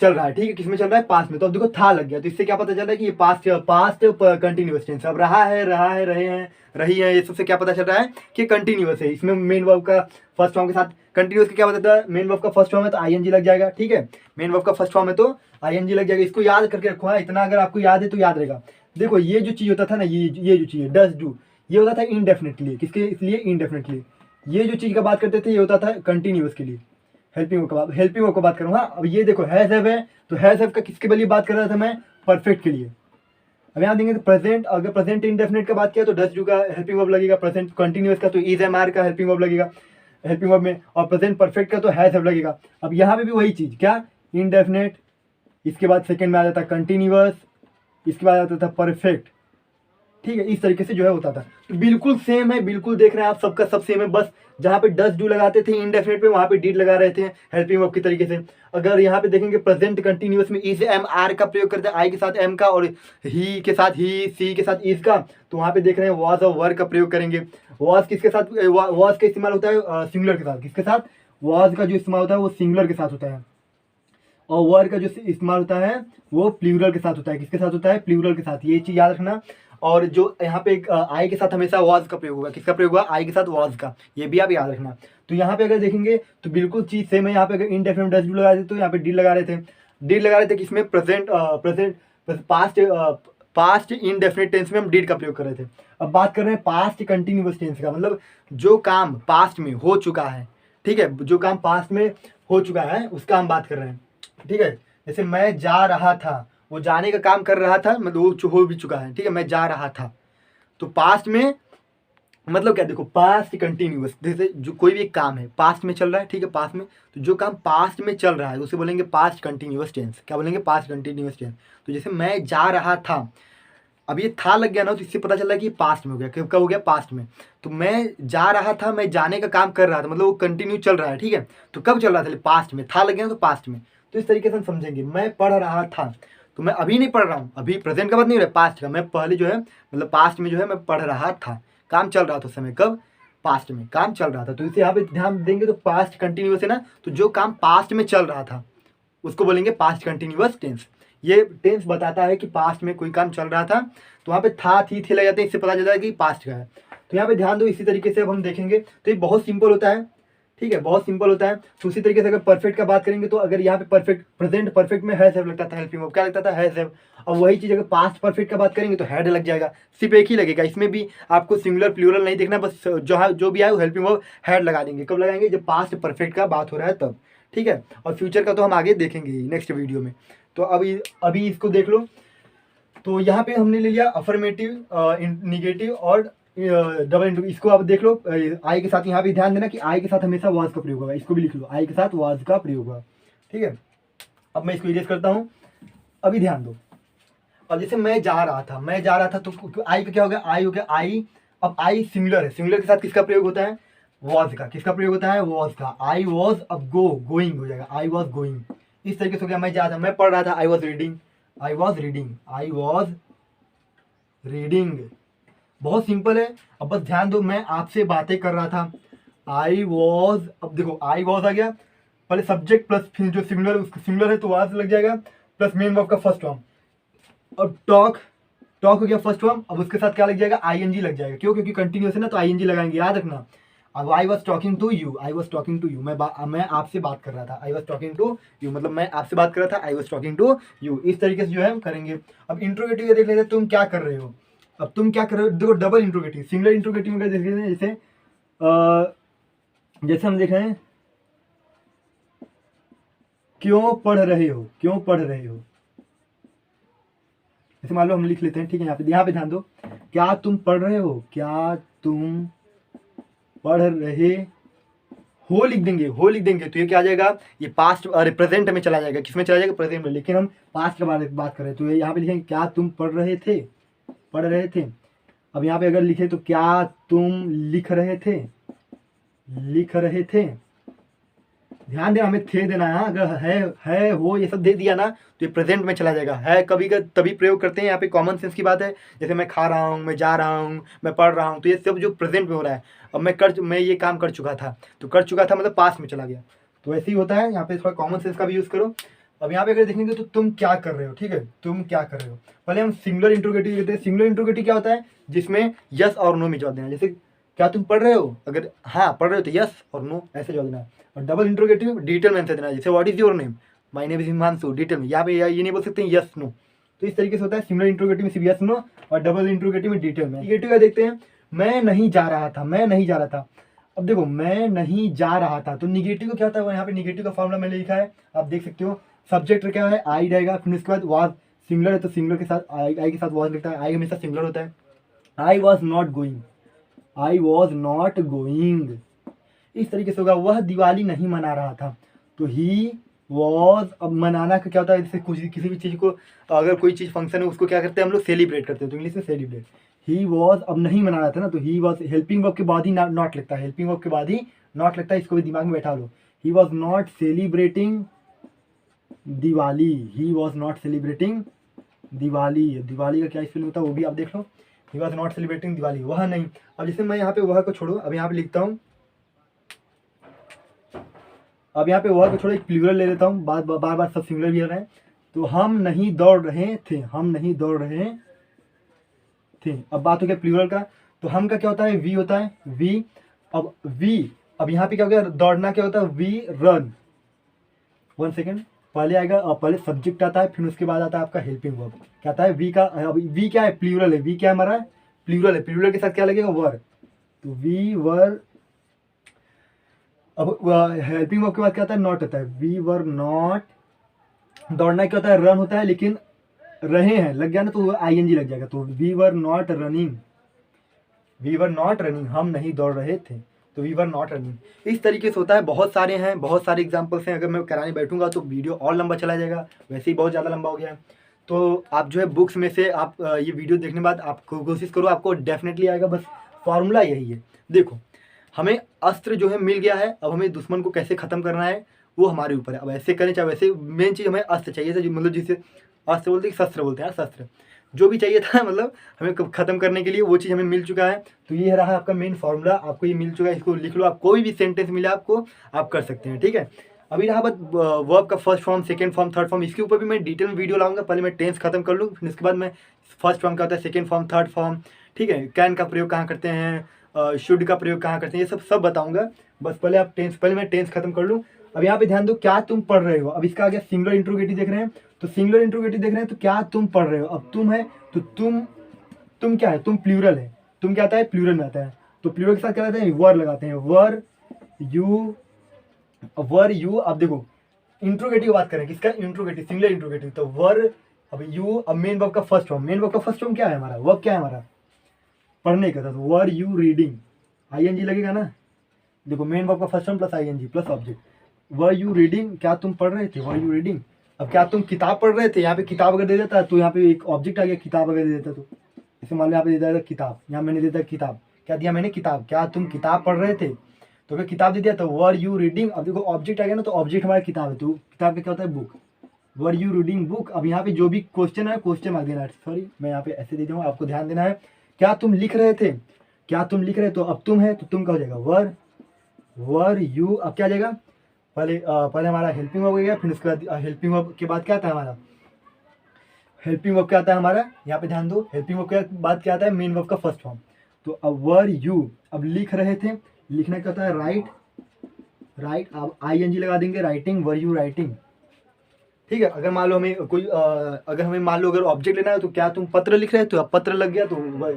चल रहा है। ठीक है, किसमें चल रहा है, पास्ट में। तो अब देखो था लग गया, तो इससे क्या पता चल रहा है कि ये पास्ट कंटिन्यूअस टेंस। अब रहा है, रहे हैं, रही है, ये सबसे क्या पता चल रहा है कि कंटिन्यूअस है। इसमें मेन वर्ब का फर्स्ट फॉर्म के साथ कंटिन्यूअस का क्या बताता है, मेन वर्ब का फर्स्ट फॉर्म है तो आईएनजी लग जाएगा। ठीक है, मेन वर्ब का फर्स्ट फॉर्म है तो आईएनजी लग जाएगा। इसको याद करके रखो, इतना अगर आपको याद है तो याद रहेगा। देखो ये जो चीज होता था ना, ये जो चीज है डज डू, ये होता था इंडेफिनिट के लिए, किसके इसलिए, इंडेफिनिट के लिए। ये जो चीज का बात करते थे ये होता था कंटिन्यूअस के लिए, हेल्पिंग वर्ब का बात करूँगा। अब ये देखो हैज हैव है, तो हैज हैव का किसके लिए बात कर रहा था मैं, परफेक्ट के लिए। अब यहाँ देंगे तो प्रेजेंट, अगर प्रेजेंट इंडेफिनिट का बात किया तो डज डू का हेल्पिंग वर्ब लगेगा, प्रेजेंट कंटिन्यूअस का तो इज एम आर का हेल्पिंग वर्ब लगेगा हेल्पिंग वर्ब में, और प्रेजेंट परफेक्ट का तो हैज हैव लगेगा। अब यहाँ पे भी वही चीज, क्या, इंडेफिनिट, इसके बाद सेकंड में आ जाता कंटिन्यूअस, इसके बाद आता था परफेक्ट। ठीक है, इस तरीके से जो है होता था। तो बिल्कुल सेम है, बिल्कुल देख रहे हैं आप, सबका सब सेम है। बस जहाँ पे डज डू लगाते थे इंडेफिनिट पे, वहाँ पे डिड लगा रहे थे हेल्पिंग वर्ब की तरीके से। अगर यहाँ पे देखेंगे प्रेजेंट कंटिन्यूअस में इज एम आर का प्रयोग करते हैं, आई के साथ एम का, और ही के साथ ही, सी के साथ इज का, तो वहाँ पे देख रहे हैं वाज और वर का प्रयोग करेंगे। वाज किसके साथ, वाज का इस्तेमाल होता है सिंगुलर के साथ, किसके साथ, वाज का जो इस्तेमाल होता है वो सिंगुलर के साथ होता है, और वर का जो इस्तेमाल होता है वो प्लूरल के साथ होता है। किसके साथ होता है, प्लूरल के साथ, ये चीज याद रखना। और जो यहाँ पे आई के साथ हमेशा वाज का प्रयोग होगा, किसका प्रयोग हुआ, आई के साथ वाज का, ये भी आप याद रखना। तो यहाँ पे अगर देखेंगे तो बिल्कुल चीज सेम है। यहाँ पे अगर इंडेफिनिट डज डू लगा देते तो यहाँ पे डिड लगा रहे थे किसमें, पास्ट इंडेफिनिट टेंस में हम डिड का प्रयोग कर रहे थे। अब बात कर रहे हैं पास्ट कंटिन्यूअस टेंस का, मतलब जो काम पास्ट में हो चुका है। ठीक है, जो काम पास्ट में हो चुका है उसका हम बात कर रहे हैं। ठीक है, जैसे मैं जा रहा था, वो जाने का काम कर रहा था, मतलब वो हो भी चुका है। ठीक है, मैं जा रहा था, तो पास्ट में मतलब क्या, देखो पास्ट कंटिन्यूअस, जैसे जो कोई भी एक काम है पास्ट में चल रहा है। ठीक है, पास्ट में, तो जो काम पास्ट में चल रहा है उसे बोलेंगे पास्ट कंटिन्यूअस टेंस। क्या बोलेंगे, पास्ट कंटिन्यूअस टेंस। तो जैसे मैं जा रहा था, अब ये था लग गया ना, तो इससे पता चल रहा है कि पास्ट में हो गया। कब हो गया, पास्ट में। तो मैं जा रहा था, मैं जाने का काम कर रहा था, मतलब वो कंटिन्यू चल रहा है। ठीक है, तो कब चल रहा था, पास्ट में, था लग गया तो पास्ट में। तो इस तरीके से हम समझेंगे। मैं पढ़ रहा था, तो मैं अभी नहीं पढ़ रहा हूँ, अभी प्रेजेंट का बात नहीं हो रहा है, पास्ट का। मैं पहले जो है मतलब पास्ट में जो है मैं पढ़ रहा था, काम चल रहा था उस समय, कब, पास्ट में काम चल रहा था। तो इसे यहाँ पे ध्यान देंगे तो पास्ट कंटिन्यूअस है ना, तो जो काम पास्ट में चल रहा था उसको बोलेंगे पास्ट कंटिन्यूअस टेंस। ये टेंस बताता है कि पास्ट में कोई काम चल रहा था, तो वहाँ पे था, थी, थे लग जाते हैं, इससे पता चलता है कि पास्ट का है। तो यहाँ पे ध्यान दो, इसी तरीके से अब हम देखेंगे। तो ये बहुत सिंपल होता है। ठीक है, बहुत सिंपल होता है। तो उसी तरीके से अगर परफेक्ट का बात करेंगे तो अगर यहाँ पे परफेक्ट, प्रेजेंट परफेक्ट में हैज हैव लगता था, हेल्पिंग वर्ब क्या लगता था, हैज हैव। और वही चीज़ अगर पास्ट परफेक्ट का बात करेंगे तो हैड लग जाएगा, सिर्फ एक ही लगेगा। इसमें भी आपको सिंगुलर प्लूरल नहीं देखना, बस जो भी आए वो हेल्पिंग वर्ब हैड लगा देंगे। कब लगाएंगे, जब पास्ट परफेक्ट का बात हो रहा है तब। ठीक है, और फ्यूचर का तो हम आगे देखेंगे नेक्स्ट वीडियो में। तो अभी इसको देख लो। तो यहाँ पे हमने ले लिया अफर्मेटिव, निगेटिव और डबल इंटू। इसको आप देख लो, आई के साथ यहाँ पे ध्यान देना कि आई के साथ हमेशा वाज का प्रयोग होगा। इसको भी लिख लो, आई के साथ वाज का प्रयोग होगा। ठीक है, अब मैं इसको इरेज करता हूँ, अभी ध्यान दो। अब जैसे मैं जा रहा था, तो आई का क्या हो गया, आई हो गया आई। अब आई सिंगुलर है, सिंगुलर के साथ किसका प्रयोग होता है, वॉज का। किसका प्रयोग होता है, वॉज का। आई वॉज, अब गोइंग हो जाएगा, आई वॉज गोइंग। इस तरीके से हो गया, मैं जा था, मैं पढ़ रहा था, आई वॉज रीडिंग। बहुत सिंपल है। अब बस ध्यान दो, मैं आपसे बातें कर रहा था, आई वॉज। अब देखो आई वॉज आ गया, पहले सब्जेक्ट प्लस फिर जो सिंगुलर है तो वाज लग जाएगा, प्लस मेन वर्ब का फर्स्ट फॉर्म। और टॉक हो गया फर्स्ट फॉर्म। अब उसके साथ क्या लग जाएगा, आईएनजी लग जाएगा। क्यों, क्योंकि कंटिन्यूअस है ना, तो आईएनजी लगाएंगे, याद रखना। अब I was talking to you, I was talking to you, मैं आपसे बात कर रहा था, I was talking to you, मतलब मैं आपसे बात कर रहा था, I was talking to you. इस तरीके से जो है हम करेंगे। अब इंट्रोगेटिव देख लेते हैं, तुम क्या कर रहे हो। अब तुम क्या कर रहे हो, देखो डबल इंट्रोगेटिव, सिंगलर इंट्रोगेटिव में देख लेते हैं, जैसे हम देख रहे हैं, क्यों पढ़ रहे हो, क्यों पढ़ रहे हो। जैसे मान लो हम लिख लेते हैं, ठीक है, यहाँ पे ध्यान दो, क्या तुम पढ़ रहे हो, क्या तुम पढ़ रहे हो लिख देंगे, हो लिख देंगे तो ये क्या आ जाएगा, ये पास्ट अरे प्रेजेंट में चला जाएगा, किसमें चला जाएगा, प्रेजेंट में, लेकिन हम पास्ट के बारे में बात कर रहे हैं तो ये यहाँ पे लिखेंगे क्या तुम पढ़ रहे थे, पढ़ रहे थे। अब यहाँ पे अगर लिखे तो क्या तुम लिख रहे थे, लिख रहे थे। ध्यान देना, हमें थे देना है, अगर है हो ये सब दे दिया ना तो ये प्रेजेंट में चला जाएगा। है कभी का तभी प्रयोग करते हैं, यहाँ पे कॉमन सेंस की बात है, जैसे मैं खा रहा हूँ, मैं जा रहा हूँ, मैं पढ़ रहा हूँ, तो ये सब जो प्रेजेंट में हो रहा है। अब मैं ये काम कर चुका था, तो कर चुका था मतलब पास्ट में चला गया, तो ऐसे ही होता है। यहाँ पे थोड़ा कॉमन सेंस का भी यूज़ करो। अब यहाँ पे अगर देखेंगे तो तुम क्या कर रहे हो, ठीक है, तुम क्या कर रहे हो। पहले हम सिंगुलर इंट्रोगेटिव लेते हैं। सिंगुलर इंट्रोगेटिव क्या होता है, जिसमें यस और नो में जवाब देना, जैसे क्या तुम पढ़ रहे हो, अगर हाँ पढ़ रहे हो तो यस और नो ऐसे जवाब देना है। और डबल इंट्रोगेटिव डिटेल में आंसर देना है, जैसे what is your name, my name is Himanshu, detail में। यहाँ पे ये नहीं बोल सकते यस नो, तो इस तरीके से होता है। सिंगुलर इंट्रोगेटिव में सिर्फ यस नो, और डबल इंट्रोगेटिव में डिटेल में। निगेटिव का देखते हैं, मैं नहीं जा रहा था, मैं नहीं जा रहा था। अब देखो मैं नहीं जा रहा था, तो निगेटिव क्या होता है, यहाँ पे निगेटिव का फॉर्मूला मैंने लिखा है, आप देख सकते हो। सब्जेक्ट क्या है, आई रहेगा, फिर उसके बाद वाज, सिंगुलर है तो सिंगुलर के साथ आई के साथ वाज लिखता है, आई हमेशा सिंगुलर होता है। I was not going, I was not going, इस तरीके से होगा। वह दिवाली नहीं मना रहा था, तो ही वॉज, अब मनाना का क्या होता है, जैसे कुछ किसी भी चीज़ को, अगर कोई चीज़ फंक्शन है उसको क्या करते हैं हम लोग, सेलिब्रेट करते हैं, तो इंग्लिश में सेलिब्रेट। ही वॉज, अब नहीं मना रहा था ना, तो ही वॉज हेल्पिंग वर्ब के बाद ही नॉट लगता है, हेल्पिंग वर्ब के बाद ही नॉट लगता है, इसको भी दिमाग में बैठा लो। He was not celebrating Diwali, he was not celebrating Diwali. Diwali का क्या स्पेलिंग होता है वो भी आप देख लो। He was not celebrating Diwali, वह नहीं। अब जैसे मैं यहाँ पे वह को छोड़ो, अब यहाँ पे लिखता हूँ, अब यहाँ पे वह को छोड़ो, एक प्लूरल ले लेता हूँ, बार बार सब सिंगुलर भी आ रहे हैं। तो हम नहीं दौड़ रहे थे, हम नहीं दौड़ रहे थे। अब बात हो गया प्लूरल का, तो हम का क्या होता है, वी होता है, वी। अब वी, अब यहाँ पे क्या हो गया, दौड़ना क्या होता है, वी रन। 1 सेकेंड, पहले आएगा, पहले सब्जेक्ट आता है, फिर उसके बाद आता है आपका हेल्पिंग वर्ब। क्या आता है, वी का, अब वी क्या है, प्लूरल है, वी क्या है हमारा, प्लूरल है, प्लूरल के साथ क्या लगेगा, वर, तो वी वर। अब हेल्पिंग वर्ब के बाद क्या आता है, नॉट होता है, वी वर नॉट। दौड़ना क्या होता है, रन होता है, लेकिन रहे हैं लग गया ना तो आईएनजी लग जाएगा, तो we were not running, we were not running, हम नहीं दौड़ रहे थे, तो वी वर नॉट रनिंग। इस तरीके से होता है। बहुत सारे हैं, बहुत सारे एग्जाम्पल्स हैं, अगर मैं कराने बैठूंगा तो वीडियो और लंबा चला जाएगा, वैसे ही बहुत ज़्यादा लंबा हो गया है। तो आप जो है बुक्स में से आप ये वीडियो देखने के बाद आपको कोशिश करो, आपको डेफिनेटली आएगा। बस फॉर्मूला यही है। देखो हमें अस्त्र जो है मिल गया है, अब हमें दुश्मन को कैसे ख़त्म करना है वो हमारे ऊपर है। अब ऐसे करें चाहे वैसे, मेन चीज़ हमें अस्त्र चाहिए था, मतलब जिसे अस्त्र बोलते हैं, शस्त्र बोलते हैं, शस्त्र जो भी चाहिए था, मतलब हमें ख़त्म करने के लिए वो चीज़ हमें मिल चुका है। तो ये रहा आपका मेन फार्मूला, आपको ये मिल चुका है, इसको लिख लो। आप कोई भी सेंटेंस मिला आपको, आप कर सकते हैं, ठीक है। अभी रहा बात वर्ब का first form, second form, third form, इसके ऊपर भी मैं डिटेल में वीडियो लाऊंगा। पहले मैं टेंस खत्म कर लूँ, फिर उसके बाद मैं फर्स्ट फॉर्म क्या होता है, सेकंड फॉर्म, थर्ड फॉर्म, ठीक है, कैन का प्रयोग कहाँ करते हैं, शुड का प्रयोग कहाँ करते हैं, ये सब बताऊंगा। बस पहले आप टेंस, पहले मैं टेंस खत्म कर लूँ। अब यहाँ पे ध्यान दो, क्या तुम पढ़ रहे हो। अब इसका आ गया सिंगुलर इंट्रोगेटिव देख रहे हैं, तो सिंगुलर इंट्रोगेटिव देख रहे हैं, तो क्या तुम पढ़ रहे हो। अब तुम है तो तुम क्या है, तुम प्लूरल है, तुम क्या आता है, प्लूरल में आता है, तो प्लूरल के साथ क्या लगाते हैं, वर लगाते हैं, वर यू, वर यू। अब देखो इंट्रोगेटिव बात करें, किसका, इंट्रोगेटिव, सिंगुलर इंट्रोगेटिव, तो वर, अब यू, अब मेन वर्ब का फर्स्ट फॉर्म, मेन वर्ब का फर्स्ट फॉर्म क्या है हमारा, वर्ब क्या है हमारा, पढ़ने का था, तो वर यू रीडिंग, आईएनजी लगेगा ना। देखो मेन वर्ब का first form plus ING plus object, were you reading, क्या तुम पढ़ रहे थे, वर यू रीडिंग। अब क्या तुम किताब पढ़ रहे थे, यहाँ पे किताब अगर दे देता तो यहाँ पे एक ऑब्जेक्ट आ गया, किताब अगर दे देता तो, जैसे मान लो यहाँ पे दे देता किताब, यहाँ मैंने दे दिया किताब, क्या दिया मैंने, किताब। क्या तुम किताब पढ़ रहे थे, तो अगर किताब दे दिया तो वर यू रीडिंग। अब देखो ऑब्जेक्ट आ गया ना, तो ऑब्जेक्ट हमारा किताब है, तो किताब का क्या होता है, book, were you reading book. अब यहाँ पे जो भी क्वेश्चन है, क्वेश्चन मार्क देना है, सॉरी मैं यहाँ पे ऐसे दे दूँगा, आपको ध्यान देना है। क्या तुम लिख रहे थे, क्या तुम लिख रहे, तो अब तुम है तो तुम क्या हो जाएगा, वर यू। अब क्या आ जाएगा, पहले हमारा हेल्पिंग वर्ब हो गया, फिर उसके बाद हेल्पिंग वर्ब के बाद क्या आता है हमारा, हेल्पिंग वर्ब क्या आता है हमारा, यहाँ पे ध्यान दो, हेल्पिंग वर्ब के बाद क्या आता है, मेन वर्ब का फर्स्ट फॉर्म। तो अब वर यू, अब लिख रहे थे, लिखना क्या होता है, राइट, राइट आप ING लगा देंगे, राइटिंग, वर यू राइटिंग, ठीक है। अगर मान लो हमें कोई अगर हमें मान लो अगर ऑब्जेक्ट लेना है तो क्या तुम पत्र लिख रहे हो, तो अब पत्र लग गया तो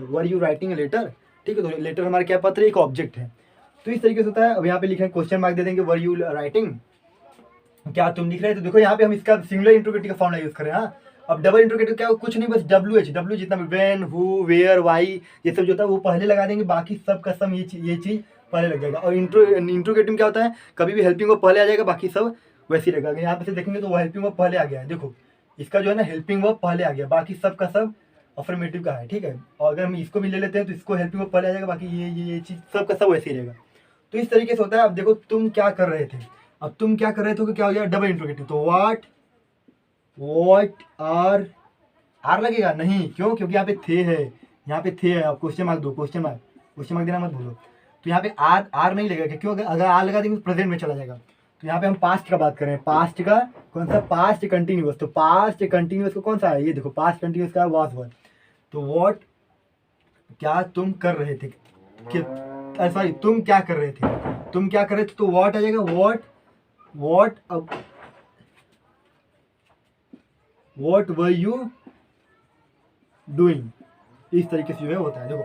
वर यू राइटिंग लेटर, ठीक है। तो लेटर हमारा क्या पत्र एक ऑब्जेक्ट है। तो इस तरीके से होता है। अब यहाँ पे लिखे क्वेश्चन मार्क दे देंगे, वर यू राइटिंग, क्या तुम लिख रहे थे। देखो यहाँ पे हम इसका सिंगुलर इंट्रोगेटिव का फॉर्मूला यूज करें। हाँ, अब डबल इंट्रोगेटिव क्या, कुछ नहीं बस WH जितना भी व्हेन, हु, वेयर, वाई, ये सब जो होता है वो पहले लगा देंगे, बाकी सब का सम ये चीज पहले लग जाएगा। और इंट्रोगेटिव क्या होता है, कभी भी हेल्पिंग वर्ब पहले आ जाएगा, बाकी सब वैसे ही लगेगा। यहाँ पे से देखेंगे तो वो हेल्पिंग वर्ब पहले आ गया है, देखो इसका जो है ना हेल्पिंग वर्ब पहले आ गया, बाकी सब का सब अफर्मेटिव का है, ठीक है। और अगर हम इसको भी ले लेते हैं तो इसको हेल्पिंग वर्ब पहले आ जाएगा, बाकी ये चीज सब का सब वैसे ही रहेगा। तो इस तरीके से होता है। अब देखो तुम क्या कर रहे थे, अब तुम क्या कर रहे थे, क्या हो गया डबल इंट्रोगेटिव। तो व्हाट आर लगेगा नहीं, क्यों, क्योंकि यहाँ पे थे है, यहाँ पे थे है। अब क्वेश्चन मार्क दो, क्वेश्चन मार्क देना मत भूलो। तो यहाँ पे आर नहीं लगेगा, क्यों, अगर आर लगा देंगे तो प्रेजेंट में चला जाएगा। तो यहाँ पे हम पास्ट का बात करें, पास्ट का कौन सा, पास्ट कंटिन्यूअस। तो पास्ट कंटिन्यूअस को कौन सा है, ये देखो पास्ट कंटिन्यूअस का वाज वर। तो व्हाट क्या तुम कर रहे थे, सॉरी तुम क्या कर रहे थे, तुम क्या कर रहे थे, तो व्हाट आ जाएगा, व्हाट वर यू डूइंग। इस तरीके से जो है होता है। देखो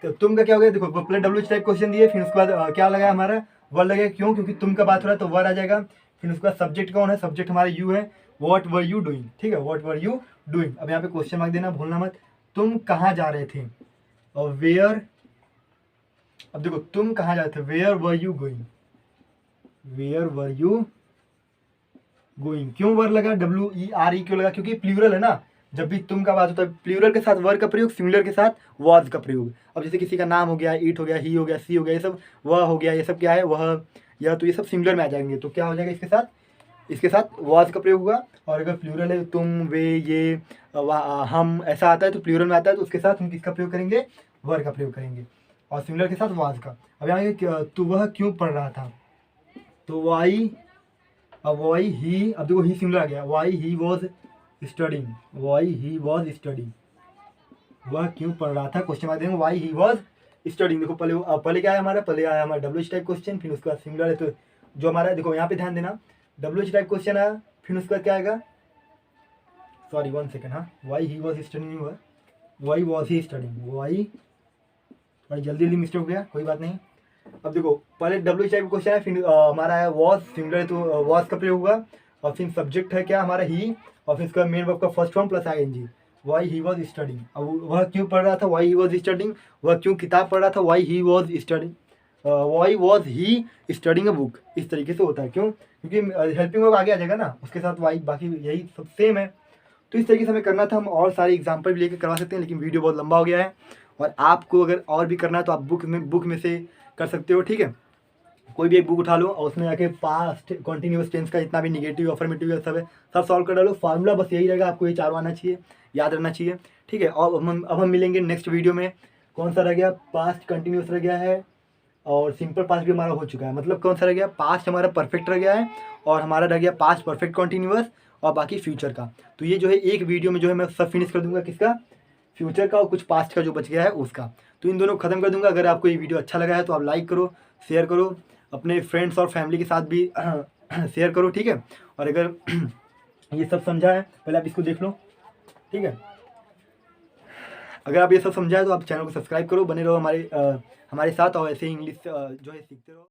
तो तुम का क्या हो गया, देखो प्लस WH टाइप क्वेश्चन दिए, फिर उसके बाद क्या लगा हमारा वर लगेगा, क्यों, क्योंकि तुम का बात हो रहा है तो वर आ जाएगा। फिर उसके बाद सब्जेक्ट कौन है, सब्जेक्ट हमारा यू है, व्हाट वर यू डूइंग, ठीक है, व्हाट वर यू डूइंग। अब यहाँ पे क्वेश्चन मार्क देना भूलना मत। तुम कहाँ जा रहे थे, और वेयर, अब देखो तुम कहाँ जा रहे थे, where were you going, where were you going. क्यों वर लगा, WERE क्यों लगा, क्योंकि प्लूरल है ना। जब भी तुम का बात होता है प्लूरल के साथ वर का प्रयोग, सिंगुलर के साथ वाज का प्रयोग। अब जैसे किसी का नाम हो गया, ईट हो गया, ही हो गया, सी हो गया, ये सब वह हो गया, ये सब क्या है, वह यह, तो ये सब सिंगुलर में आ जाएंगे। तो क्या हो जाएगा इसके साथ वाज का प्रयोग हुआ। और अगर प्लूरल है तुम, वे, ये, हम, ऐसा आता है तो प्लूरल में आता है, तो उसके साथ हम किसका प्रयोग करेंगे, वर का प्रयोग करेंगे, और सिंगुलर के साथ वाज का। अब यहाँ तो वह क्यों पढ़ रहा था, तो वाई, अब वाई ही, अब देखो ही सिंगुलर आ गया, Y he was studying, Y he was studying, वह क्यों पढ़ रहा था, क्वेश्चन मार्क देंगे, वाई ही वॉज स्टडिंग। देखो पहले क्या है हमारा, पहले आया हमारा WH टाइप क्वेश्चन, फिर उसके बाद सिंगुलर है तो जो हमारा, देखो यहाँ पे ध्यान देना, WH टाइप क्वेश्चन आया, फिर उसके बाद क्या आएगा, सॉरी 1 सेकेंड, हाँ, वाई ही वॉज स्टडिंग नहीं हुआ, why was he studying, why, थोड़ी जल्दी मिस्टेक हो गया, कोई बात नहीं। अब देखो पहले WH टाइप क्वेश्चन है, फिर हमारा है वॉज, सिंगुलर है तो वॉज का प्रयोग हुआ, और फिर सब्जेक्ट है क्या हमारा ही, और फिर इसका मेन वर्ब का first form plus ING, Y he was studying. अब वह क्यों पढ़ रहा था, वाई ही वॉज स्टडिंग, वह क्यों किताब पढ़ रहा था, Y he was studying, Y was he studying a book. इस तरीके से होता है, क्यों, क्योंकि हेल्पिंग वर्ब आगे आ जाएगा ना उसके साथ वाई, बाकी यही सब सेम है। तो इस तरीके से हमें करना था। हम और सारे एग्जाम्पल भी लेकर करवा सकते हैं, लेकिन वीडियो बहुत लंबा हो गया है, और आपको अगर और भी करना है तो आप बुक में से कर सकते हो, ठीक है। कोई भी एक बुक उठा लो और उसमें जाके पास्ट कॉन्टिन्यूस टेंस का जितना भी निगेटिव अफर्मेटिव सब है सब सॉल्व कर डालो। फार्मूला बस यही रहेगा, आपको ये चारों आना चाहिए, याद रहना चाहिए, ठीक है। और अब हम मिलेंगे नेक्स्ट वीडियो में। कौन सा रह गया, पास्ट कंटिन्यूस रह गया है, और सिंपल पास्ट भी हमारा हो चुका है। मतलब कौन सा रह गया, पास्ट हमारा परफेक्ट रह गया है, और हमारा रह गया पास्ट परफेक्ट कॉन्टिन्यूस, और बाकी फ्यूचर का। तो ये जो है एक वीडियो में जो है मैं सब फिनिश कर दूंगा, किसका, फ्यूचर का, और कुछ पास्ट का जो बच गया है उसका। तो इन दोनों को खत्म कर दूंगा। अगर आपको ये वीडियो अच्छा लगा है तो आप लाइक करो, शेयर करो, अपने फ्रेंड्स और फैमिली के साथ भी शेयर करो, ठीक है। और अगर ये सब समझा है, पहले आप इसको देख लो, ठीक है। अगर आप ये सब समझा है तो आप चैनल को सब्सक्राइब करो, बने रहो हमारे साथ, और ऐसे ही इंग्लिश जो है सीखते रहो।